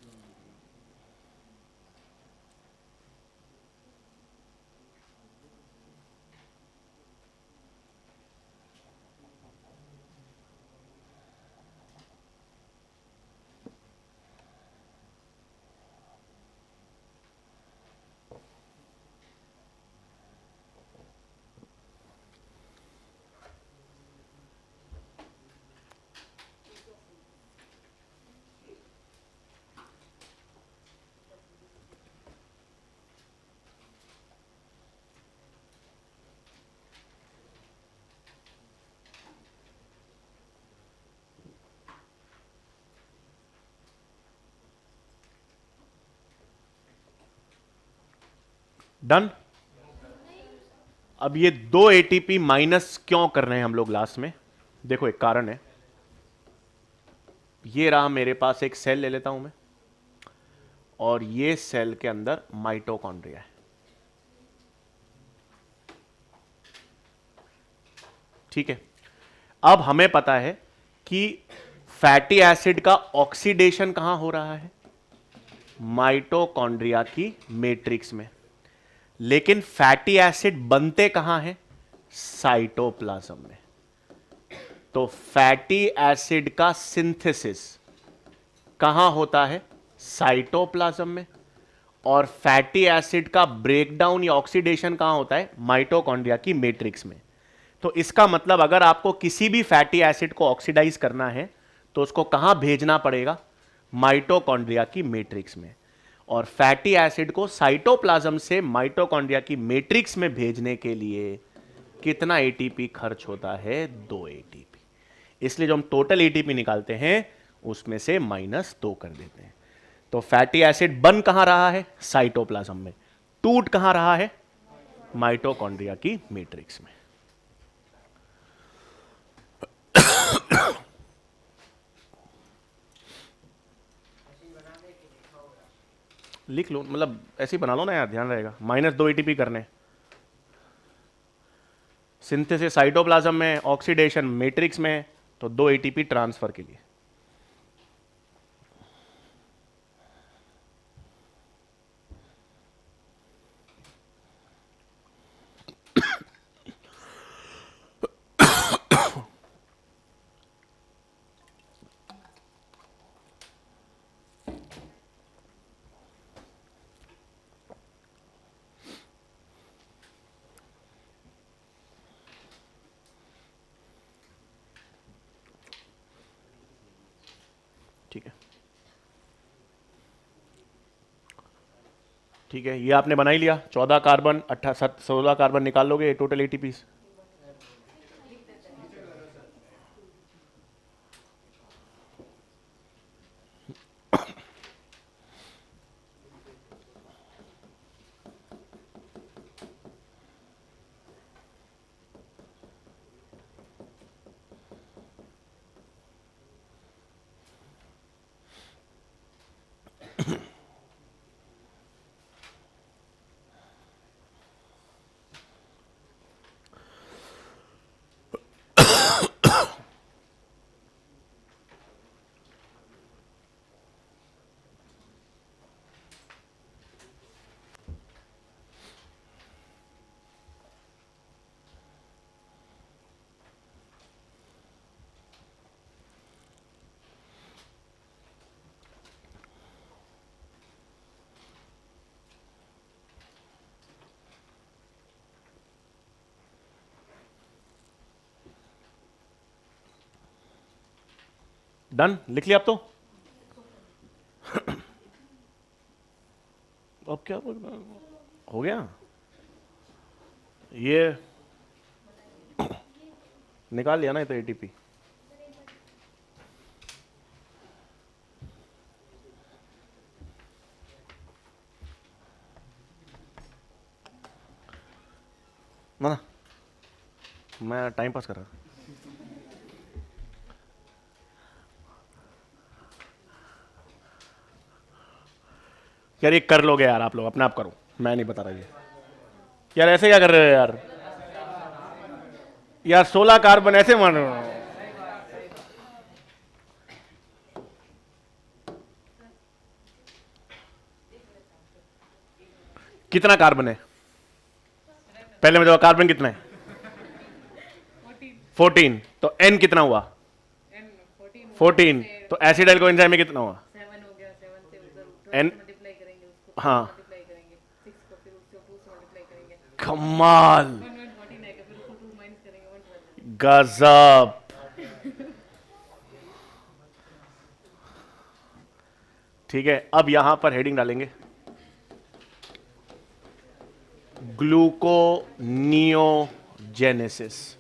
डन। अब ये 2 ATP माइनस क्यों कर रहे हैं हम लोग लास्ट में? देखो एक कारण है। ये रहा मेरे पास एक सेल, ले लेता हूं मैं, और ये सेल के अंदर माइटोकॉन्ड्रिया है। ठीक है, अब हमें पता है कि फैटी एसिड का ऑक्सीडेशन कहां हो रहा है? माइटोकॉन्ड्रिया की मैट्रिक्स में। लेकिन फैटी एसिड बनते कहां हैं? साइटोप्लाज्म में। तो फैटी एसिड का सिंथेसिस कहां होता है? साइटोप्लाज्म में। और फैटी एसिड का ब्रेकडाउन या ऑक्सीडेशन कहां होता है? माइटोकॉन्ड्रिया की मैट्रिक्स में। तो इसका मतलब अगर आपको किसी भी फैटी एसिड को ऑक्सीडाइज करना है तो उसको कहां भेजना पड़ेगा? माइटोकॉन्ड्रिया की मैट्रिक्स में। और फैटी एसिड को साइटोप्लाज्म से माइटोकॉन्ड्रिया की मैट्रिक्स में भेजने के लिए कितना एटीपी खर्च होता है? 2 एटीपी। इसलिए जो हम टोटल एटीपी निकालते हैं उसमें से -2 कर देते हैं। तो फैटी एसिड बन कहां रहा है? साइटोप्लाज्म में। टूट कहां रहा है? माइटोकॉन्ड्रिया की मैट्रिक्स में। लिख लो, मतलब ऐसे ही बना लो ना यार, ध्यान रहेगा। -2 एटीपी करने, सिंथेसिस साइटोप्लाज्म में, ऑक्सीडेशन मैट्रिक्स में, तो 2 एटीपी ट्रांसफर के लिए। ठीक है, ठीक है, ये आपने बना ही लिया। 14 कार्बन 16 कार्बन निकाल लोगे टोटल एटीपी। डन, लिख लिया अब तो। अब क्या हो गया ये, निकाल लिया ना ये तो एटीपी। ना मैं टाइम पास कर रहा। यार ये कर लोगे यार, आप लोग अपने आप करो, मैं नहीं बता रहा ये। यार ऐसे क्या कर रहे हो यार, यार 16 कार्बन ऐसे मान रहे हो। कितना कार्बन है पहले में, कार्बन कितना है? 14। तो एन कितना हुआ? 14। तो एसिडाइल को एंजाइम में कितना हुआ? एन, हाँ कमाल, गजब। ठीक है, अब यहां पर हेडिंग डालेंगे ग्लूकोनियोजेनेसिस।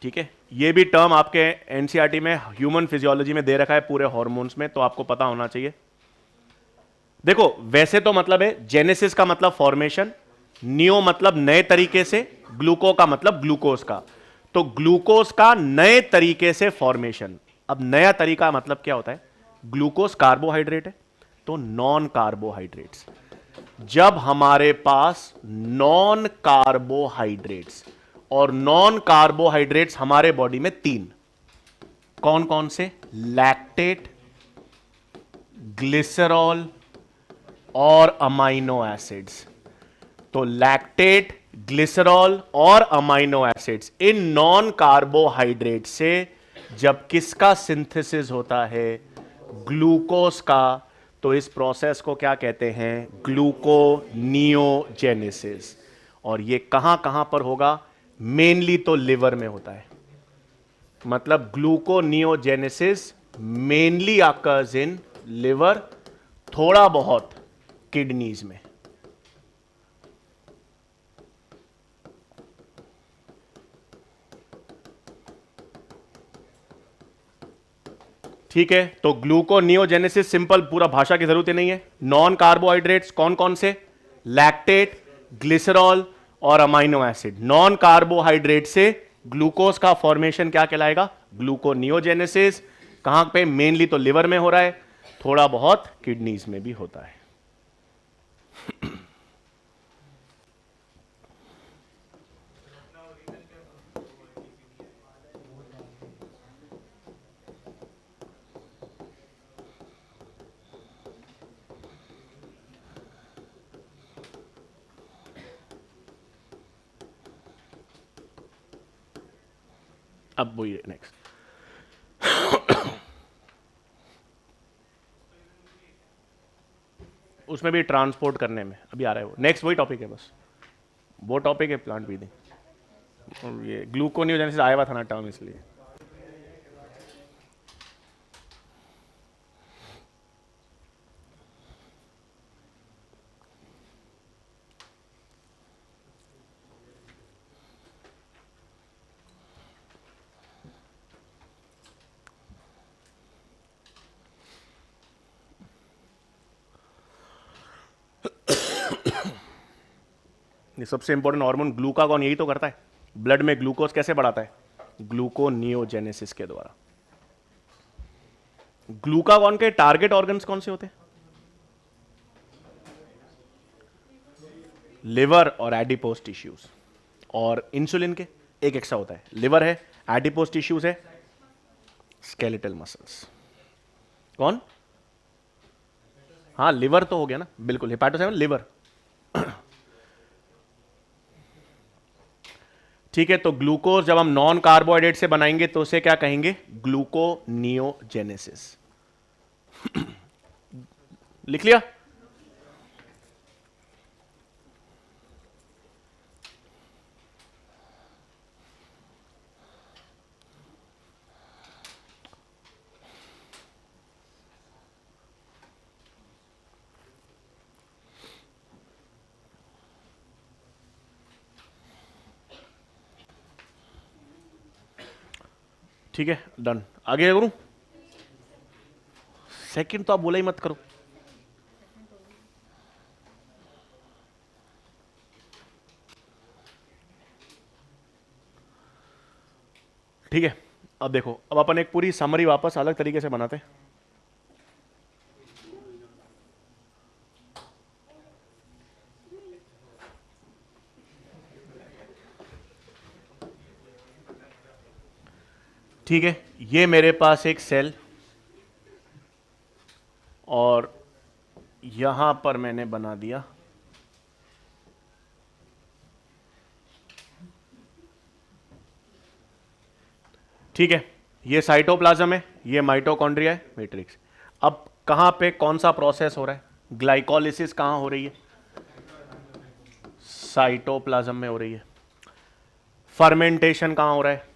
ठीक है, ये भी टर्म आपके एनसीईआरटी में ह्यूमन फिजियोलॉजी में दे रखा है पूरे हार्मोन्स में, तो आपको पता होना चाहिए। देखो वैसे तो मतलब है जेनेसिस का मतलब फॉर्मेशन, नियो मतलब नए तरीके से, ग्लूको का मतलब ग्लूकोज का। तो ग्लूकोज का नए तरीके से फॉर्मेशन। अब नया तरीका मतलब क्या होता है? ग्लूकोज कार्बोहाइड्रेट है, तो नॉन कार्बोहाइड्रेट्स। जब हमारे पास नॉन कार्बोहाइड्रेट्स, और नॉन कार्बोहाइड्रेट्स हमारे बॉडी में 3, कौन कौन से? लैक्टेट, ग्लिसरॉल और अमाइनो एसिड्स। तो लैक्टेट, ग्लिसरॉल और amino acids, in non carbohydrate से जब किसका सिंथेसिस होता है? ग्लूकोज का। तो इस प्रोसेस को क्या कहते हैं? ग्लूकोनियोजेनेसिस। और ये कहां कहां पर होगा? मेनली तो लिवर में होता है। मतलब gluconeogenesis mainly occurs in liver, थोड़ा बहुत किडनीज में। ठीक है, तो ग्लूकोनियोजेनेसिस सिंपल, पूरा भाषा की जरूरत ही नहीं है। नॉन कार्बोहाइड्रेट्स कौन कौन से? लैक्टेट, ग्लिसरॉल और अमाइनो एसिड। नॉन कार्बोहाइड्रेट से ग्लूकोज का फॉर्मेशन क्या कहलाएगा? ग्लूकोनियोजेनेसिस। कहां पे? मेनली तो लिवर में हो रहा है, थोड़ा बहुत किडनीज में भी होता है। अब वही नेक्स्ट, उसमें भी ट्रांसपोर्ट करने में अभी आ रहा है वो, नेक्स्ट वही टॉपिक है, बस वो टॉपिक है प्लांट ब्रीदिंग। ये ग्लूकोनियोजेनेसिस आया हुआ था ना टर्म, इसलिए। ये सबसे इंपॉर्टेंट हार्मोन ग्लूकागॉन यही तो करता है, ब्लड में ग्लूकोज कैसे बढ़ाता है? ग्लूकोनियोजेनेसिस के द्वारा। ग्लूकागॉन के टारगेट ऑर्गन्स कौन से होते हैं? लिवर और एडिपोज टिश्यूज। और इंसुलिन के एक एक्स्ट्रा होता है, लिवर है, एडिपोज टिश्यूज है, स्केलेटल मसल्स। कौन? हाँ लिवर तो हो गया ना, बिल्कुल, हेपाटोसाइमस लिवर। ठीक है, तो ग्लूकोज जब हम नॉन कार्बोहाइड्रेट से बनाएंगे तो उसे क्या कहेंगे? ग्लूकोनियोजेनेसिस। लिख लिया? ठीक है, डन। आगे क्या करूं? सेकंड तो आप बोला ही मत करो। ठीक है, अब देखो, अब अपन एक पूरी समरी वापस अलग तरीके से बनाते हैं। ठीक है, ये मेरे पास एक सेल और यहां पर मैंने बना दिया ठीक है, ये साइटोप्लाज्म है, ये माइटोकॉन्ड्रिया है, मैट्रिक्स। अब कहां पे कौन सा प्रोसेस हो रहा है? ग्लाइकोलिसिस कहां हो रही है? साइटोप्लाज्म में हो रही है। फर्मेंटेशन कहां हो रहा है?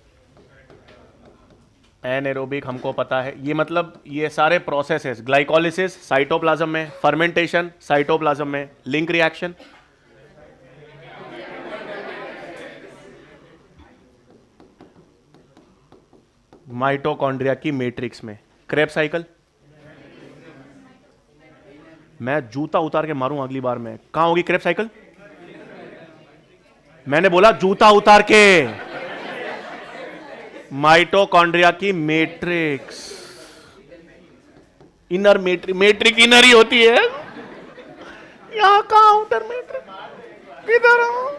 एनाएरोबिक, हमको पता है। ये मतलब ये सारे प्रोसेसेस, ग्लाइकोलिसिस साइटोप्लाज्म में, फर्मेंटेशन साइटोप्लाज्म में, लिंक रिएक्शन माइटोकॉन्ड्रिया की मैट्रिक्स में। क्रेब्स साइकिल, मैं जूता उतार के मारूं अगली बार में। कहां होगी क्रेब्स साइकिल? मैंने बोला जूता उतार के। माइटोकॉन्ड्रिया की मैट्रिक्स, इनर मैट्रिक इनर ही होती है। यहां का आउटर मैट्रिक किधर है?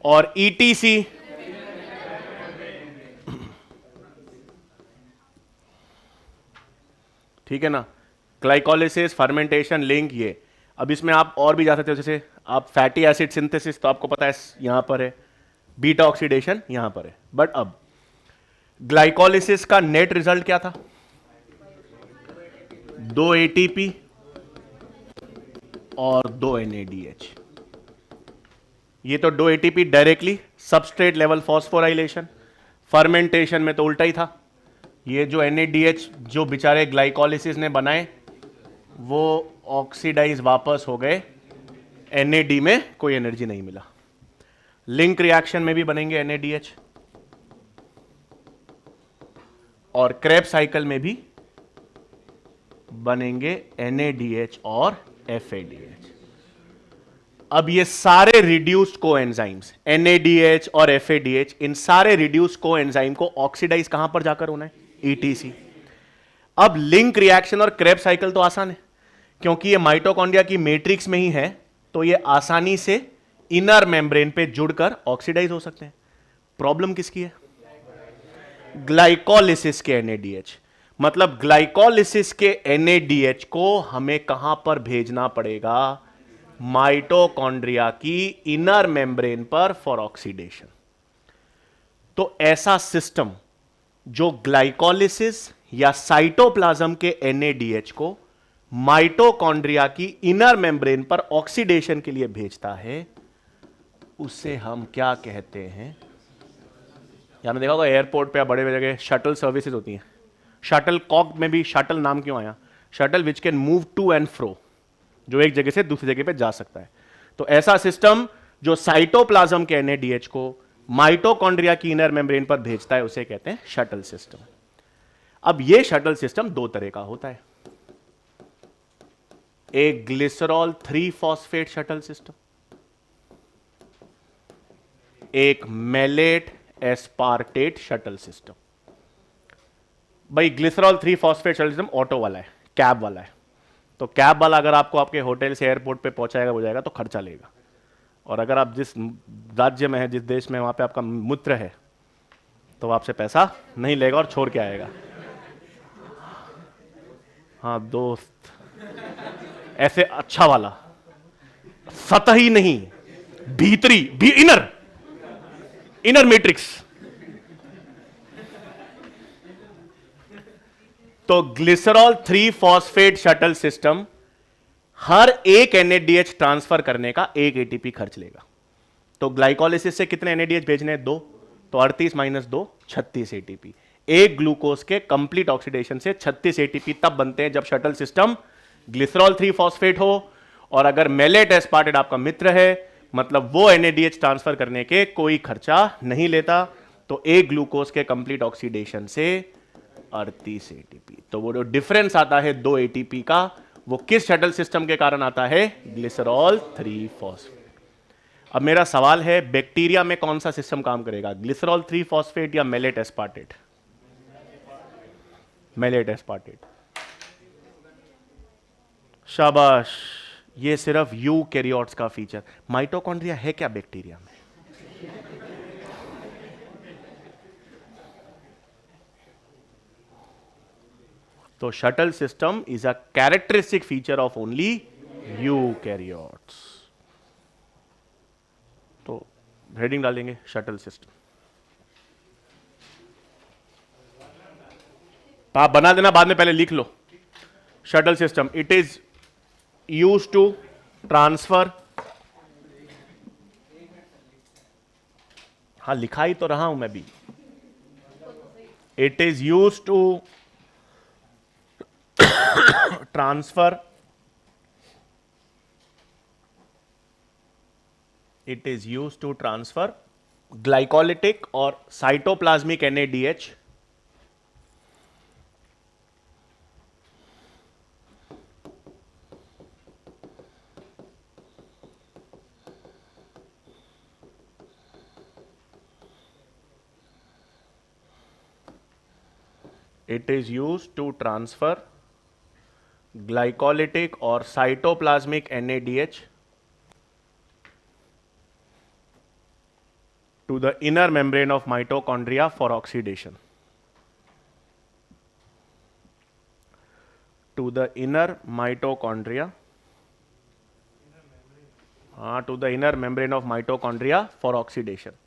और ईटीसी ठीक है ना, ग्लाइकोलिसिस, फर्मेंटेशन, लिंक, ये। अब इसमें आप और भी जा सकते हो, जैसे आप फैटी एसिड सिंथेसिस तो आपको पता है यहां पर है, बीटा ऑक्सीडेशन यहां पर है। बट अब ग्लाइकोलिसिस का नेट रिजल्ट क्या था? 2 एटीपी और 2 एनएडीएच। ये तो 2 ATP directly substrate level phosphorylation. Fermentation में तो उल्टा ही था, ये जो एनएडीएच जो बेचारे ग्लाइकोलिसिस ने बनाए वो ऑक्सीडाइज वापस हो गए, एनएडी में कोई एनर्जी नहीं मिला। लिंक रिएक्शन में भी बनेंगे एनएडीएच और क्रेब्स साइकिल में भी बनेंगे एनएडीएच और एफएडीएच। अब ये सारे रिड्यूस्ड कोएंजाइम्स एनएडीएच और एफएडीएच, इन सारे रिड्यूस्ड कोएंजाइम को ऑक्सीडाइज कहां पर जाकर होना है? ईटीसी। अब लिंक रिएक्शन और क्रेब्स साइकिल तो आसान है, क्योंकि ये माइटोकॉन्ड्रिया की मैट्रिक्स में ही है, तो ये आसानी से इनर मेम्ब्रेन पे जुड़कर ऑक्सीडाइज हो सकते हैं। प्रॉब्लम किसकी है? ग्लाइकोलिसिस के एनएडीएच। मतलब ग्लाइकोलिसिस के एनएडीएच को हमें कहां पर भेजना पड़ेगा? माइटोकॉन्ड्रिया की इनर मेम्ब्रेन पर फॉर ऑक्सीडेशन। तो ऐसा सिस्टम जो ग्लाइकोलिसिस या साइटोप्लाज्म के एनएडीएच को माइटोकॉन्ड्रिया की इनर मेम्ब्रेन पर ऑक्सीडेशन के लिए भेजता है, उसे हम क्या कहते हैं? आपने देखा होगा एयरपोर्ट पे या बड़े बड़े जगह शटल सर्विसेज होती हैं। शटल कॉक में भी शटल नाम क्यों आया? Shuttle which can move to and fro, जो एक जगह से दूसरी जगह पे जा सकता है। तो ऐसा सिस्टम जो साइटोप्लाज्म के एनएडीएच को माइटोकॉन्ड्रिया की इनर मेम्ब्रेन पर भेजता है, उसे कहते हैं शटल सिस्टम। अब यह शटल सिस्टम 2 तरह का होता है, एक ग्लिसरॉल 3 फॉस्फेट शटल सिस्टम, एक मेलेट एस्पार्टेट शटल सिस्टम। भाई glycerol 3 phosphate shuttle system auto वाला है, कैब वाला है। तो कैब वाला अगर आपको आपके होटल से एयरपोर्ट पे पहुंचाएगा हो जाएगा तो खर्चा लेगा, और अगर आप जिस राज्य में है, जिस देश में, वहां पे आपका मित्र है तो आपसे पैसा नहीं लेगा और छोड़ के आएगा। हाँ दोस्त, ऐसे अच्छा वाला, सतही नहीं, भीतरी इनर मैट्रिक्स। तो ग्लिसरॉल 3 फॉस्फेट शटल सिस्टम हर एक एनएडीएच ट्रांसफर करने का 1 एटीपी खर्च लेगा। तो ग्लाइकोलिसिस से कितने एनएडीएच भेजने हैं? 2। तो 38 - 2 36 एटीपी। एक ग्लूकोज के कंप्लीट ऑक्सीडेशन से 36 एटीपी तब बनते हैं जब शटल सिस्टम ग्लिसरॉल 3 फॉस्फेट हो और अगर मेलेट एस्पार्टेट आपका मित्र है, मतलब वो NADH ट्रांसफर करने के कोई खर्चा नहीं लेता, तो एक ग्लूकोज के कंप्लीट ऑक्सीडेशन से 38 ATP। तो वो जो डिफरेंस आता है 2 ATP का, वो किस शटल सिस्टम के कारण आता है? Glycerol 3 phosphate. अब मेरा सवाल है, बैक्टीरिया में कौन सा सिस्टम काम करेगा, ग्लिसरॉल 3 फॉस्फेट या मेलेट एस्पार्टेट? Malate aspartate. शाबाश, ये सिर्फ यूकैरियोट्स का फीचर। माइटोकॉन्ड्रिया है क्या बैक्टीरिया में? तो shuttle system is a characteristic feature of only eukaryotes. तो हेडिंग डालेंगे शटल सिस्टम। तो आप बना देना, बाद में पहले लिख लो। Shuttle system, it is use to transfer, हाँ लिखा ही तो रहा हूं मैं भी। It is use to transfer, it is used to transfer glycolytic or cytoplasmic NADH it is used to transfer glycolytic or cytoplasmic NADH to the inner membrane of mitochondria for oxidation. To the inner mitochondria, to the inner membrane of mitochondria for oxidation.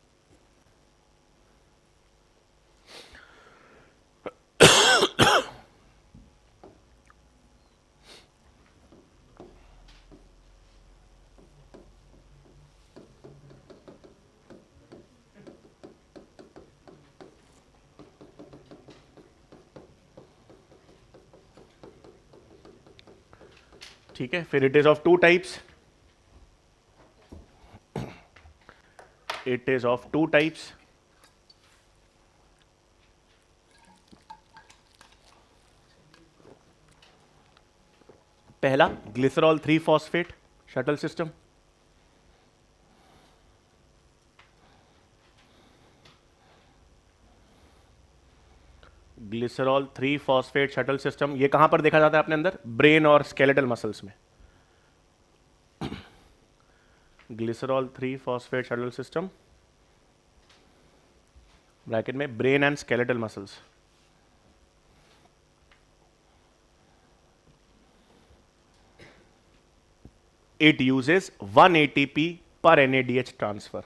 ठीक है, फिर it is of two types, it is of two types. पहला glycerol 3 phosphate shuttle system, glycerol 3 phosphate shuttle system. ये कहां पर देखा जाता है अपने अंदर? ब्रेन और स्केलेटल मसल्स में। Glycerol 3 phosphate shuttle system, bracket में brain and skeletal muscles. It uses 1 ATP per NADH transfer.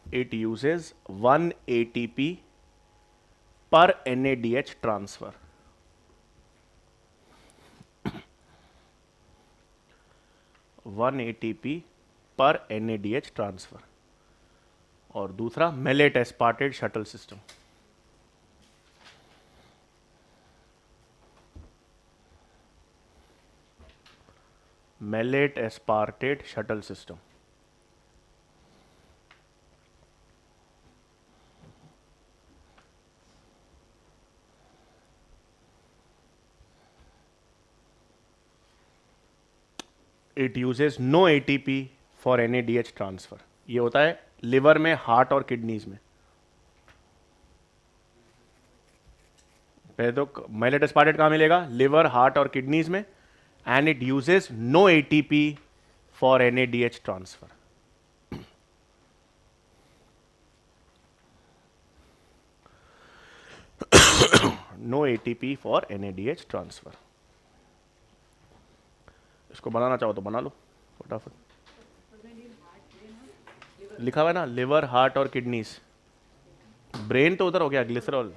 It uses 1 ATP per NADH transfer. One ATP per NADH transfer. और दूसरा malate aspartate shuttle system, malate aspartate shuttle system. It uses no ATP for NADH transfer. ये होता है liver में, heart और kidneys में। पहले तो मेलेट एस्पार्टेट कहां मिलेगा? लिवर, हार्ट और किडनीज में। And it uses no ATP for NADH transfer. No ATP for NADH transfer. इसको बनाना चाहो तो बना लो फटाफट। लिखा हुआ है ना, लिवर, हार्ट और किडनीज। ब्रेन तो उधर हो गया, ग्लिसरॉल।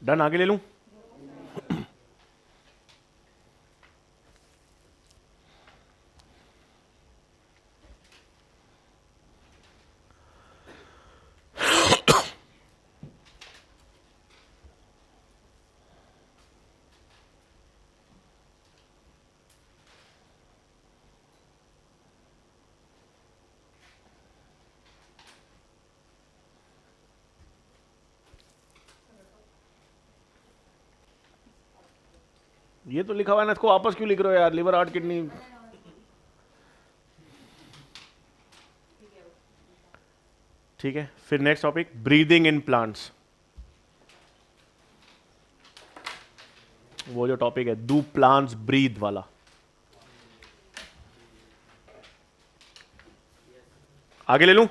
डन, आगे ले लूं? ये तो लिखा हुआ है ना, इसको वापस क्यों लिख रहे हो यार? Liver, heart, kidney. ठीक है, फिर next topic, breathing in plants. वो जो टॉपिक है, डू प्लांट्स ब्रीथ वाला। आगे ले लूं?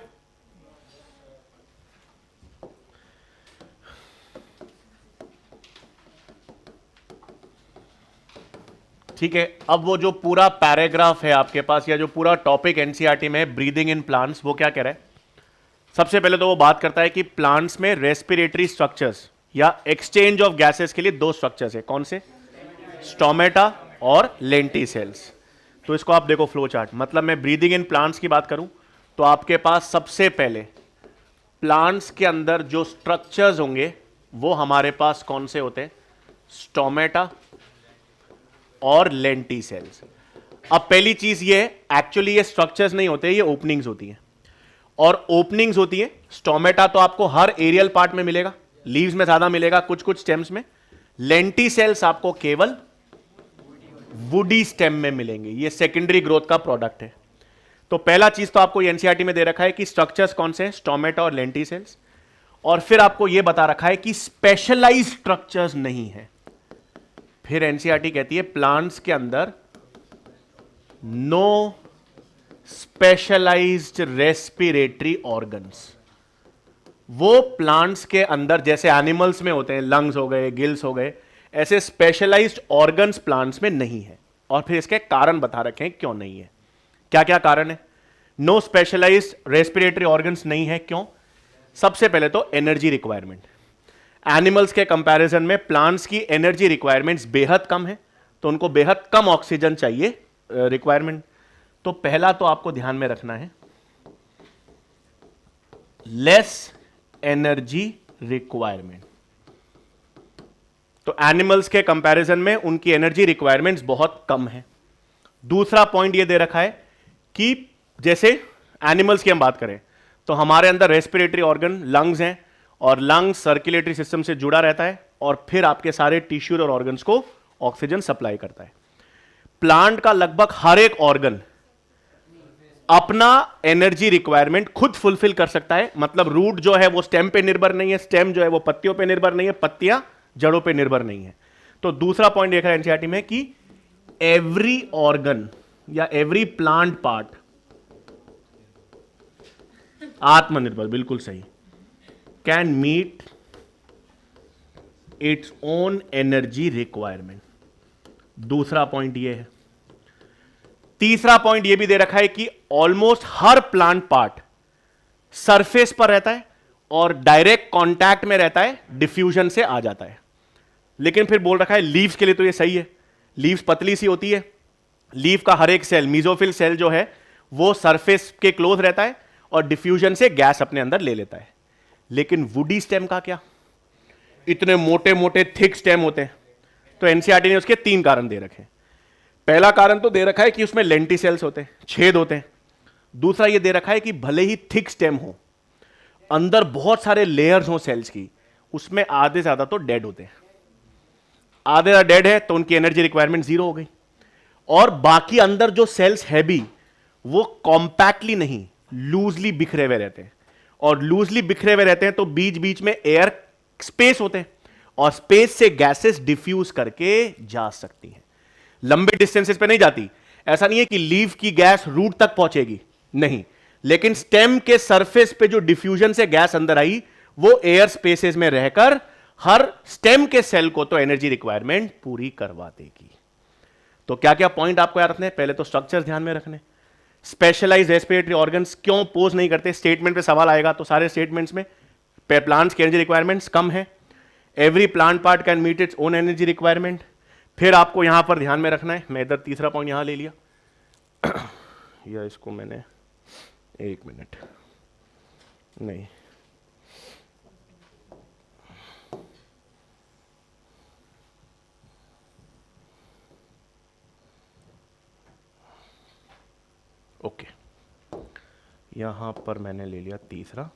ठीक है, अब वो जो पूरा पैराग्राफ है आपके पास, या जो पूरा टॉपिक एनसीईआरटी में है ब्रीदिंग इन प्लांट्स, वो क्या कह रहा है? सबसे पहले तो वो बात करता है कि प्लांट्स में रेस्पिरेटरी स्ट्रक्चर्स या एक्सचेंज ऑफ गैसेस के लिए दो स्ट्रक्चर्स है। कौन से? स्टोमेटा और लेंटिसेल्स। तो इसको आप देखो फ्लो चार्ट, मतलब मैं ब्रीदिंग इन प्लांट्स की बात करूं तो आपके पास सबसे पहले प्लांट्स के अंदर जो स्ट्रक्चर्स होंगे वो हमारे पास कौन से होते हैं? स्टोमेटा और लेंटिसेल्स। अब पहली चीज ये, एक्चुअली ये स्ट्रक्चर्स नहीं होते, ये ओपनिंग्स होती हैं। और ओपनिंग्स होती है, स्टोमेटा तो आपको हर एरियल पार्ट में मिलेगा, लीव्स में ज्यादा मिलेगा, कुछ कुछ स्टेम्स में। लेंटिसेल्स आपको केवल वुडी स्टेम में मिलेंगे, ये सेकेंडरी ग्रोथ का प्रोडक्ट है। तो पहला चीज तो आपको एनसीईआरटी में दे रखा है कि स्ट्रक्चर्स कौन से हैं? स्टोमेटा और लेंटिसेल्स। और फिर आपको यह बता रखा है कि स्पेशलाइज्ड स्ट्रक्चर्स नहीं है। फिर एनसीईआरटी कहती है प्लांट्स के अंदर नो स्पेशलाइज्ड रेस्पिरेटरी ऑर्गन्स। वो प्लांट्स के अंदर जैसे एनिमल्स में होते हैं, लंग्स हो गए, गिल्स हो गए, ऐसे स्पेशलाइज्ड ऑर्गन्स प्लांट्स में नहीं है। और फिर इसके कारण बता रखे हैं क्यों नहीं है। क्या क्या कारण है? नो स्पेशलाइज्ड रेस्पिरेटरी ऑर्गन्स नहीं है, क्यों? सबसे पहले तो एनर्जी रिक्वायरमेंट। एनिमल्स के कंपैरिजन में प्लांट्स की एनर्जी रिक्वायरमेंट्स बेहद कम है, तो उनको बेहद कम ऑक्सीजन चाहिए रिक्वायरमेंट। तो पहला तो आपको ध्यान में रखना है, लेस एनर्जी रिक्वायरमेंट। तो एनिमल्स के कंपैरिजन में उनकी एनर्जी रिक्वायरमेंट्स बहुत कम है। दूसरा पॉइंट ये दे रखा है कि जैसे एनिमल्स की हम बात करें तो हमारे अंदर रेस्पिरेटरी ऑर्गन लंग्स हैं, और लंग्स सर्कुलेटरी सिस्टम से जुड़ा रहता है और फिर आपके सारे टिश्यूज और ऑर्गन्स को ऑक्सीजन सप्लाई करता है। प्लांट का लगभग हर एक ऑर्गन अपना एनर्जी रिक्वायरमेंट खुद फुलफिल कर सकता है। मतलब रूट जो है वो स्टेम पे निर्भर नहीं है, स्टेम जो है वो पत्तियों पे निर्भर नहीं है, पत्तियां जड़ों पे निर्भर नहीं है। तो दूसरा पॉइंट देखा है एनसीईआरटी में कि एवरी ऑर्गन या एवरी प्लांट पार्ट आत्मनिर्भर, बिल्कुल सही, can meet its own energy requirement. दूसरा पॉइंट ये है। तीसरा पॉइंट ये भी दे रखा है कि ऑलमोस्ट हर प्लांट पार्ट सरफेस पर रहता है और डायरेक्ट कांटेक्ट में रहता है, डिफ्यूजन से आ जाता है। लेकिन फिर बोल रखा है लीव्स के लिए तो ये सही है, लीव्स पतली सी होती है, लीव का हर एक सेल, मीजोफिल सेल जो है वो सरफेस के क्लोज रहता है और डिफ्यूजन से गैस अपने अंदर ले लेता है। लेकिन वुडी स्टेम का क्या? इतने मोटे मोटे थिक स्टेम होते हैं। तो एनसीईआरटी ने उसके 3 कारण दे रखे हैं। पहला कारण तो दे रखा है कि उसमें लेंटिसेल्स होते हैं, छेद होते हैं। दूसरा ये दे रखा है कि भले ही थिक स्टेम हो, अंदर बहुत सारे लेयर्स हो सेल्स की, उसमें आधे ज्यादा तो डेड होते हैं। आधे ज्यादा डेड है तो उनकी एनर्जी रिक्वायरमेंट 0 हो गई। और बाकी अंदर जो सेल्स है भी वो कॉम्पैक्टली नहीं, लूजली बिखरे हुए रहते हैं। और लूजली बिखरे हुए रहते हैं तो बीच बीच में एयर स्पेस होते हैं और स्पेस से गैसेस डिफ्यूज करके जा सकती हैं। लंबे डिस्टेंसेस पे नहीं जाती। ऐसा नहीं है कि लीफ की गैस रूट तक पहुंचेगी, नहीं, लेकिन स्टेम के सरफेस पे जो डिफ्यूजन से गैस अंदर आई वो एयर स्पेसेस में रहकर हर स्टेम के सेल को तो एनर्जी रिक्वायरमेंट पूरी करवा देगी। तो क्या क्या पॉइंट आपको याद रखने? पहले तो स्ट्रक्चर ध्यान में रखने। स्पेशलाइज्ड रेस्पिरेटरी ऑर्गन्स क्यों पोज नहीं करते? स्टेटमेंट पे सवाल आएगा तो सारे स्टेटमेंट्स में प्लांट्स की एनर्जी रिक्वायरमेंट्स कम है। Every plant part can meet its own energy requirement. फिर आपको यहां पर ध्यान में रखना है, मैं इधर तीसरा पॉइंट यहां ले लिया या इसको मैंने, एक मिनट, नहीं, ओके, यहां पर मैंने ले लिया तीसरा।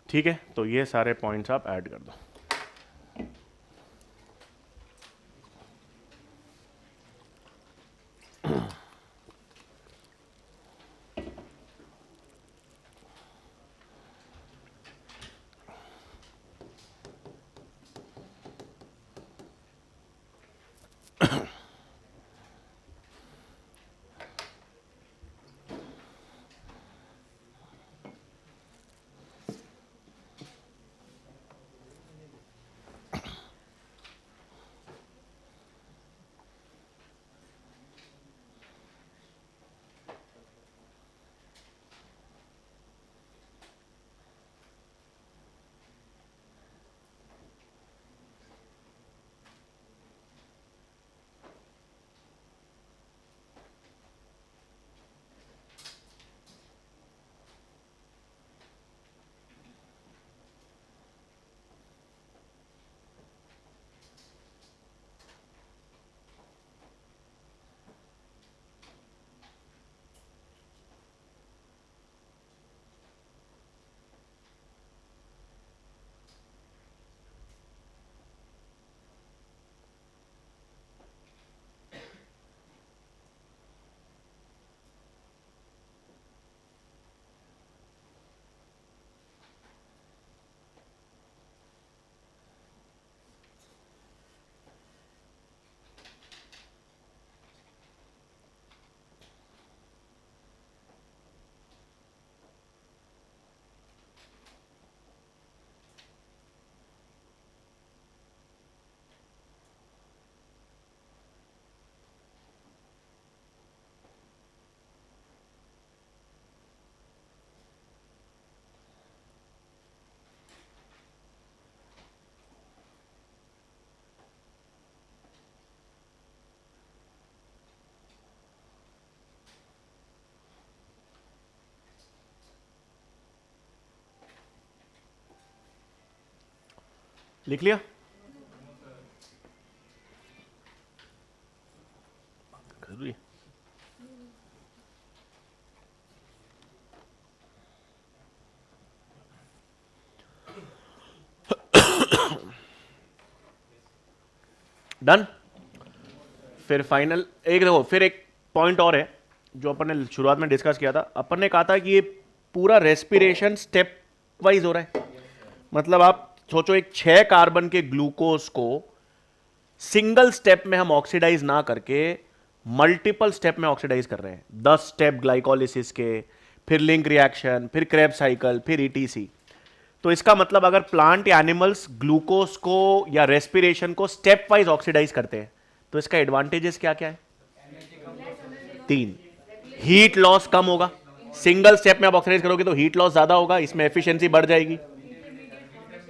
ठीक है, तो ये सारे पॉइंट्स आप ऐड कर दो। लिख लिया? जरूरी डन। फिर फाइनल एक देखो, फिर एक पॉइंट और है जो अपन ने शुरुआत में डिस्कस किया था। अपन ने कहा था कि ये पूरा रेस्पिरेशन स्टेप वाइज हो रहा है। मतलब आप सोचो, एक 6 कार्बन के ग्लूकोज को सिंगल स्टेप में हम ऑक्सीडाइज ना करके मल्टीपल स्टेप में ऑक्सीडाइज कर रहे हैं। 10 स्टेप ग्लाइकोलिसिस के, फिर लिंक रिएक्शन, फिर क्रेब साइकिल, फिर ईटीसी। तो इसका मतलब अगर प्लांट या एनिमल्स ग्लूकोज को या रेस्पिरेशन को स्टेप वाइज ऑक्सीडाइज करते हैं तो इसका एडवांटेजेस क्या क्या है? 3। हीट लॉस कम होगा। सिंगल स्टेप में आप ऑक्सीडाइज करोगे तो हीट लॉस ज्यादा होगा, इसमें एफिशिएंसी बढ़ जाएगी।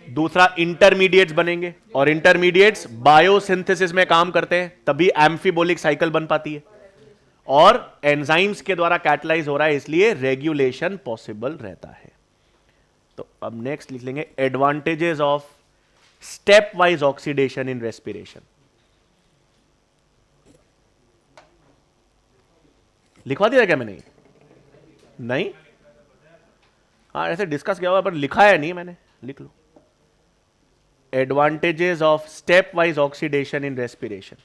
दूसरा इंटरमीडिएट्स बनेंगे, और इंटरमीडिएट्स बायोसिंथेसिस में काम करते हैं, तभी एम्फीबोलिक साइकिल बन पाती है, और एंजाइम्स के द्वारा कैटलाइज हो रहा है, इसलिए रेगुलेशन पॉसिबल रहता है। तो अब नेक्स्ट लिख लेंगे advantages of stepwise oxidation in respiration. लिखवा दिया क्या मैंने? नहीं, हाँ ऐसे डिस्कस किया हुआ पर लिखा है नहीं मैंने, लिख लो। Advantages of stepwise oxidation in respiration.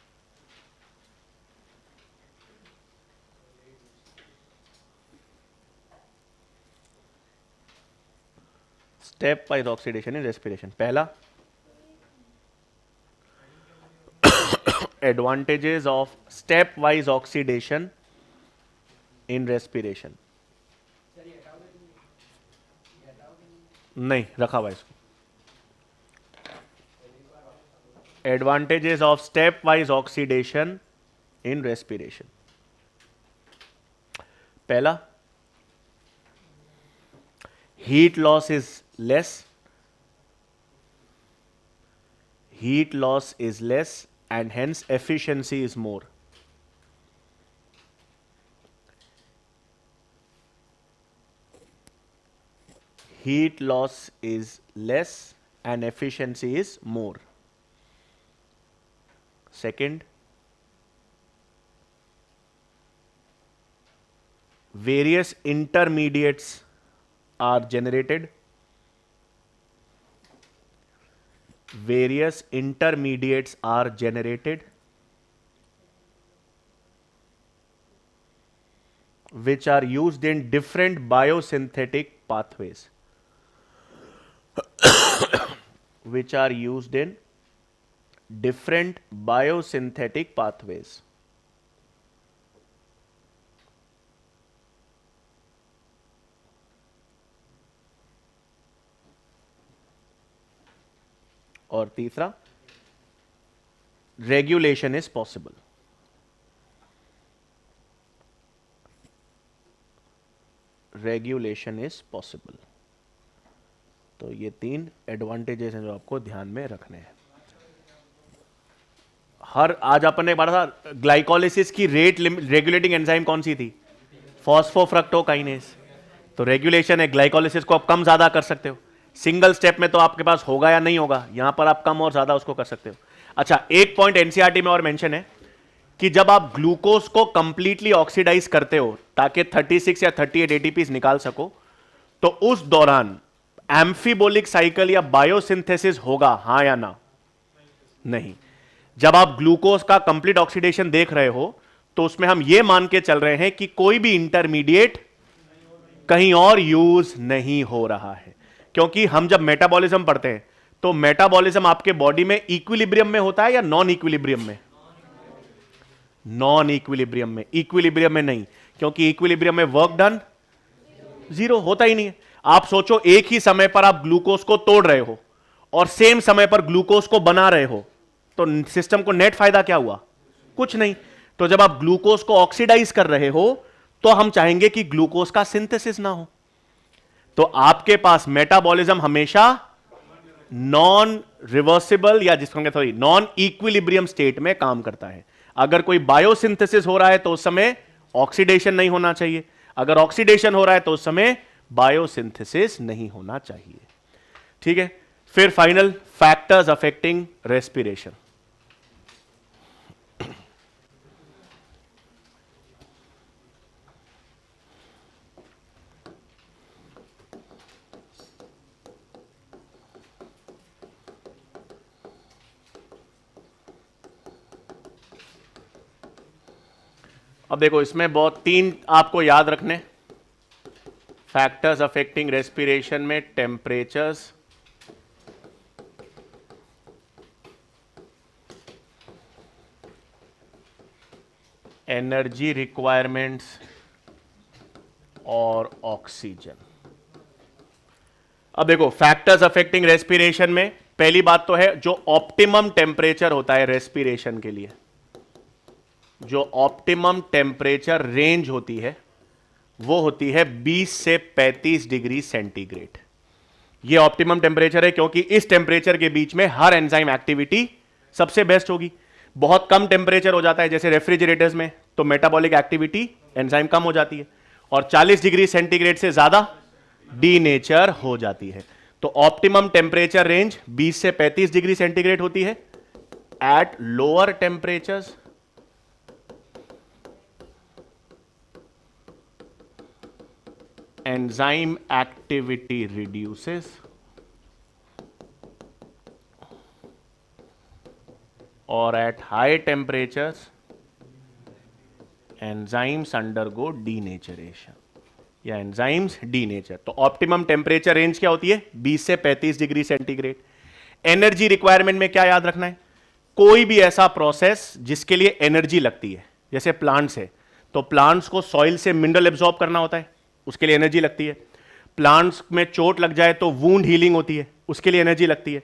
Stepwise oxidation in respiration, पहला advantages of stepwise oxidation in respiration. नहीं रखा हुआ इसको। Advantages of stepwise oxidation in respiration, पहला heat loss is less, heat loss is less and hence efficiency is more. Heat loss is less and efficiency is more. Second, various intermediates are generated. Various intermediates are generated which are used in different biosynthetic pathways. Which are used in different biosynthetic pathways. और तीसरा, regulation is possible. Regulation is possible. तो ये तीन advantages हैं जो आपको ध्यान में रखने हैं। आज अपन ने पढ़ा था ग्लाइकोलिसिस की रेट रेगुलेटिंग एंजाइम कौन सी थी? फॉस्फोफ्रक्टोकाइनेज। तो रेगुलेशन है, ग्लाइकोलिसिस को आप कम ज्यादा कर सकते हो। सिंगल स्टेप में तो आपके पास होगा या नहीं होगा, यहां पर आप कम और ज्यादा उसको कर सकते हो। अच्छा, एक पॉइंट एनसीईआरटी में और मेंशन है कि जब आप ग्लूकोज को कंप्लीटली ऑक्सीडाइज करते हो ताकि 36 या 38 एटीपीज निकाल सको, तो उस दौरान एम्फीबोलिक साइकिल या बायोसिंथेसिस होगा, हां या ना? नहीं। जब आप ग्लूकोज का कंप्लीट ऑक्सीडेशन देख रहे हो तो उसमें हम यह मान के चल रहे हैं कि कोई भी इंटरमीडिएट कहीं और यूज नहीं हो रहा है, क्योंकि हम जब मेटाबॉलिज्म पढ़ते हैं तो मेटाबॉलिज्म आपके बॉडी में इक्विलिब्रियम में होता है या नॉन इक्विलिब्रियम में? नॉन इक्विलिब्रियम में। इक्विलिब्रियम में नहीं, क्योंकि इक्विलिब्रियम में वर्क डन जीरो होता ही नहीं है। आप सोचो, एक ही समय पर आप ग्लूकोज को तोड़ रहे हो और सेम समय पर ग्लूकोज को बना रहे हो, तो सिस्टम को नेट फायदा क्या हुआ? कुछ नहीं। तो जब आप ग्लूकोज को ऑक्सीडाइज कर रहे हो तो हम चाहेंगे कि ग्लूकोज का सिंथेसिस ना हो। तो आपके पास मेटाबॉलिज्म हमेशा नॉन रिवर्सिबल या जिसको हम कहते हैं नॉन इक्विलिब्रियम स्टेट में काम करता है। अगर कोई बायोसिंथेसिस हो रहा है तो उस समय ऑक्सीडेशन नहीं होना चाहिए, अगर ऑक्सीडेशन हो रहा है तो उस समय बायोसिंथेसिस नहीं होना चाहिए। ठीक है, फिर फाइनल फैक्टर्स अफेक्टिंग रेस्पिरेशन। अब देखो, इसमें बहुत तीन आपको याद रखने फैक्टर्स अफेक्टिंग रेस्पिरेशन में: टेम्परेचर्स, एनर्जी रिक्वायरमेंट्स और ऑक्सीजन। अब देखो, फैक्टर्स अफेक्टिंग रेस्पिरेशन में पहली बात तो है जो ऑप्टिमम टेम्परेचर होता है रेस्पिरेशन के लिए, जो ऑप्टिमम टेम्परेचर रेंज होती है वो होती है 20 से 35 डिग्री सेंटीग्रेड। ये ऑप्टिमम टेम्परेचर है क्योंकि इस टेम्परेचर के बीच में हर एंजाइम एक्टिविटी सबसे बेस्ट होगी। बहुत कम टेम्परेचर हो जाता है जैसे रेफ्रिजरेटर्स में, तो मेटाबॉलिक एक्टिविटी एंजाइम कम हो जाती है, और 40 डिग्री सेंटीग्रेड से ज्यादा डीनेचर हो जाती है। तो ऑप्टिमम टेम्परेचर रेंज 20 से 35 डिग्री सेंटीग्रेड होती है। At lower temperatures enzyme activity reduces or at high temperatures enzymes undergo denaturation या enzymes denature। तो ऑप्टिमम टेम्परेचर रेंज क्या होती है? 20 से 35 डिग्री सेंटीग्रेड। एनर्जी रिक्वायरमेंट में क्या याद रखना है? कोई भी ऐसा प्रोसेस जिसके लिए एनर्जी लगती है, जैसे प्लांट्स है, तो प्लांट्स को सॉइल से मिनरल एब्जॉर्ब करना होता है, उसके लिए एनर्जी लगती है। प्लांट्स में चोट लग जाए तो वूंड हीलिंग होती है, उसके लिए एनर्जी लगती है।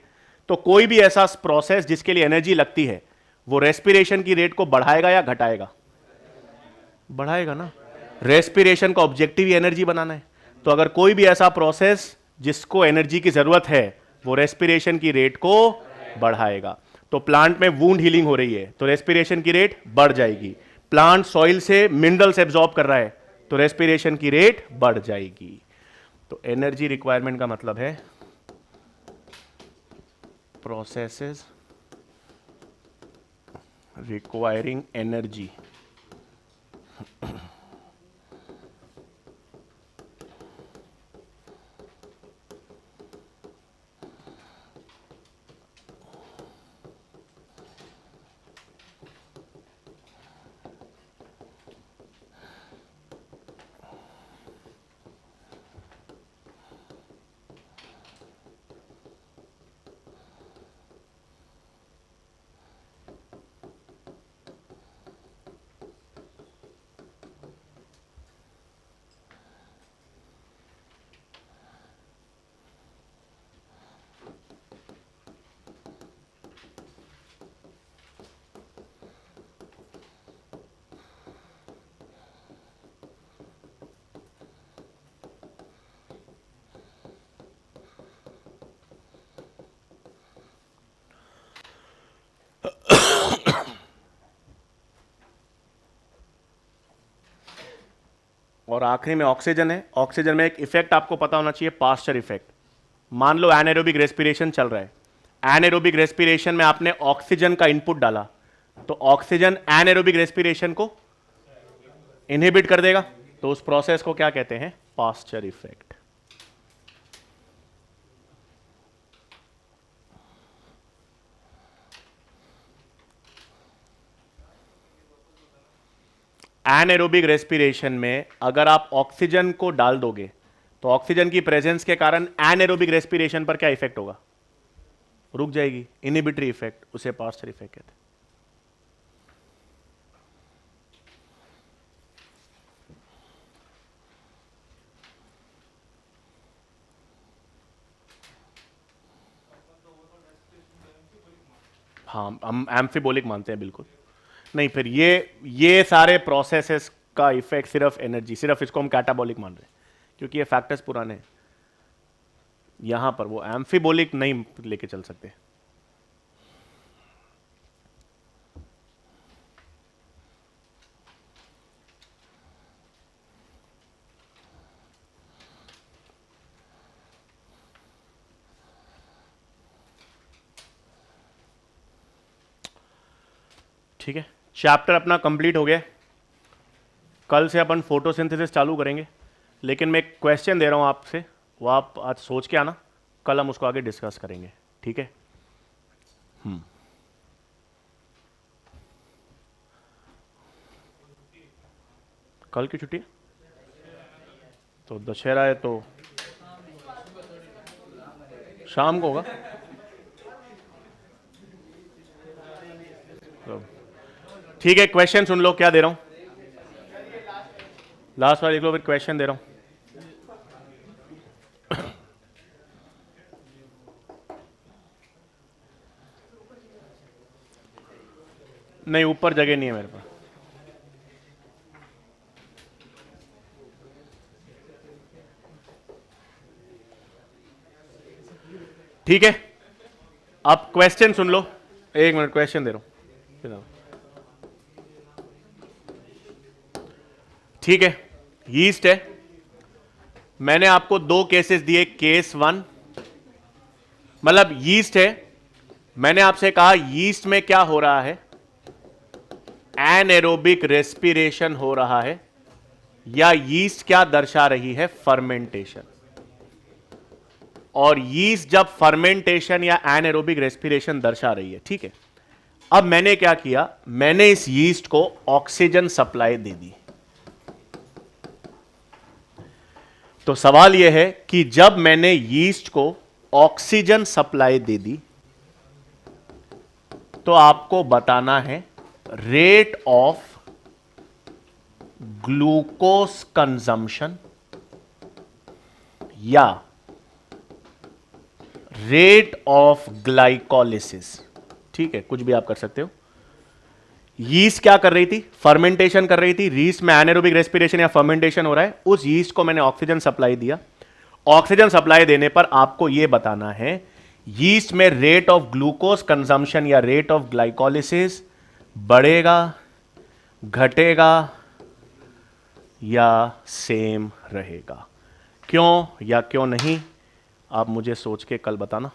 तो कोई भी ऐसा प्रोसेस जिसके लिए एनर्जी लगती है, वो रेस्पिरेशन की रेट को बढ़ाएगा या घटाएगा? बढ़ाएगा ना। रेस्पिरेशन का ऑब्जेक्टिव ही एनर्जी बनाना है। तो अगर कोई भी ऐसा प्रोसेस जिसको एनर्जी की जरूरत है, वो रेस्पिरेशन की रेट को बढ़ाएगा। तो प्लांट में वूंड हीलिंग हो रही है तो रेस्पिरेशन की रेट बढ़ जाएगी। प्लांट सॉइल से मिनरल्स एब्जॉर्ब कर रहा है तो रेस्पिरेशन की रेट बढ़ जाएगी। तो एनर्जी रिक्वायरमेंट का मतलब है प्रोसेसेस रिक्वायरिंग एनर्जी और आखिरी में ऑक्सीजन है। ऑक्सीजन में एक इफेक्ट आपको पता होना चाहिए, पास्चर इफेक्ट। मान लो एनाएरोबिक रेस्पिरेशन चल रहा है, एनाएरोबिक रेस्पिरेशन में आपने ऑक्सीजन का इनपुट डाला, तो ऑक्सीजन एनाएरोबिक रेस्पिरेशन को इनहिबिट कर देगा, तो उस प्रोसेस को क्या कहते हैं? Pasture effect. एनाएरोबिक रेस्पिरेशन में अगर आप ऑक्सीजन को डाल दोगे तो ऑक्सीजन की प्रेजेंस के कारण एनाएरोबिक रेस्पिरेशन पर क्या इफेक्ट होगा? रुक जाएगी, इनहिबिटरी इफेक्ट, उसे पास्चर इफेक्ट कहते हैं। हाँ, हम एम्फिबोलिक मानते हैं बिल्कुल। नहीं, फिर ये सारे प्रोसेसेस का इफेक्ट सिर्फ एनर्जी, सिर्फ इसको हम कैटाबॉलिक मान रहे हैं क्योंकि ये फैक्टर्स पुराने हैं। यहां पर वो एम्फिबोलिक नहीं लेके चल सकते। ठीक है, चैप्टर अपना कंप्लीट हो गया। कल से अपन फोटोसिंथेसिस चालू करेंगे, लेकिन मैं एक क्वेश्चन दे रहा हूं आपसे, वो आप आज सोच के आना, कल हम उसको आगे डिस्कस करेंगे। ठीक है? कल की छुट्टी है तो दशहरा है तो शाम को होगा। तो ठीक है, क्वेश्चन सुन लो, क्या दे रहा हूं, लास्ट बार देख लो, फिर क्वेश्चन दे रहा हूं। नहीं, ऊपर जगह नहीं है मेरे पास। ठीक है, अब क्वेश्चन सुन लो। एक मिनट, क्वेश्चन दे रहा हूं। ठीक है, यीस्ट है, मैंने आपको दो केसेस दिए। केस 1 मतलब यीस्ट है, मैंने आपसे कहा यीस्ट में क्या हो रहा है, एनएरोबिक रेस्पिरेशन हो रहा है, या यीस्ट क्या दर्शा रही है, फर्मेंटेशन। और यीस्ट जब फर्मेंटेशन या एनएरोबिक रेस्पिरेशन दर्शा रही है, ठीक है, अब मैंने क्या किया, मैंने इस यीस्ट को ऑक्सीजन सप्लाई दे दी। तो सवाल यह है कि जब मैंने यीस्ट को ऑक्सीजन सप्लाई दे दी तो आपको बताना है रेट ऑफ ग्लूकोज कंजम्पशन या रेट ऑफ ग्लाइकोलिसिस। ठीक है, कुछ भी आप कर सकते हो। यीस्ट क्या कर रही थी, फर्मेंटेशन कर रही थी। यीस्ट में एनारोबिक रेस्पिरेशन या फर्मेंटेशन हो रहा है, उस यीस्ट को मैंने ऑक्सीजन सप्लाई दिया। ऑक्सीजन सप्लाई देने पर आपको यह बताना है यीस्ट में रेट ऑफ ग्लूकोज कंजम्पशन या रेट ऑफ ग्लाइकोलिसिस बढ़ेगा, घटेगा या सेम रहेगा। क्यों या क्यों नहीं, आप मुझे सोच के कल बताना,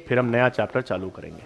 फिर हम नया चैप्टर चालू करेंगे।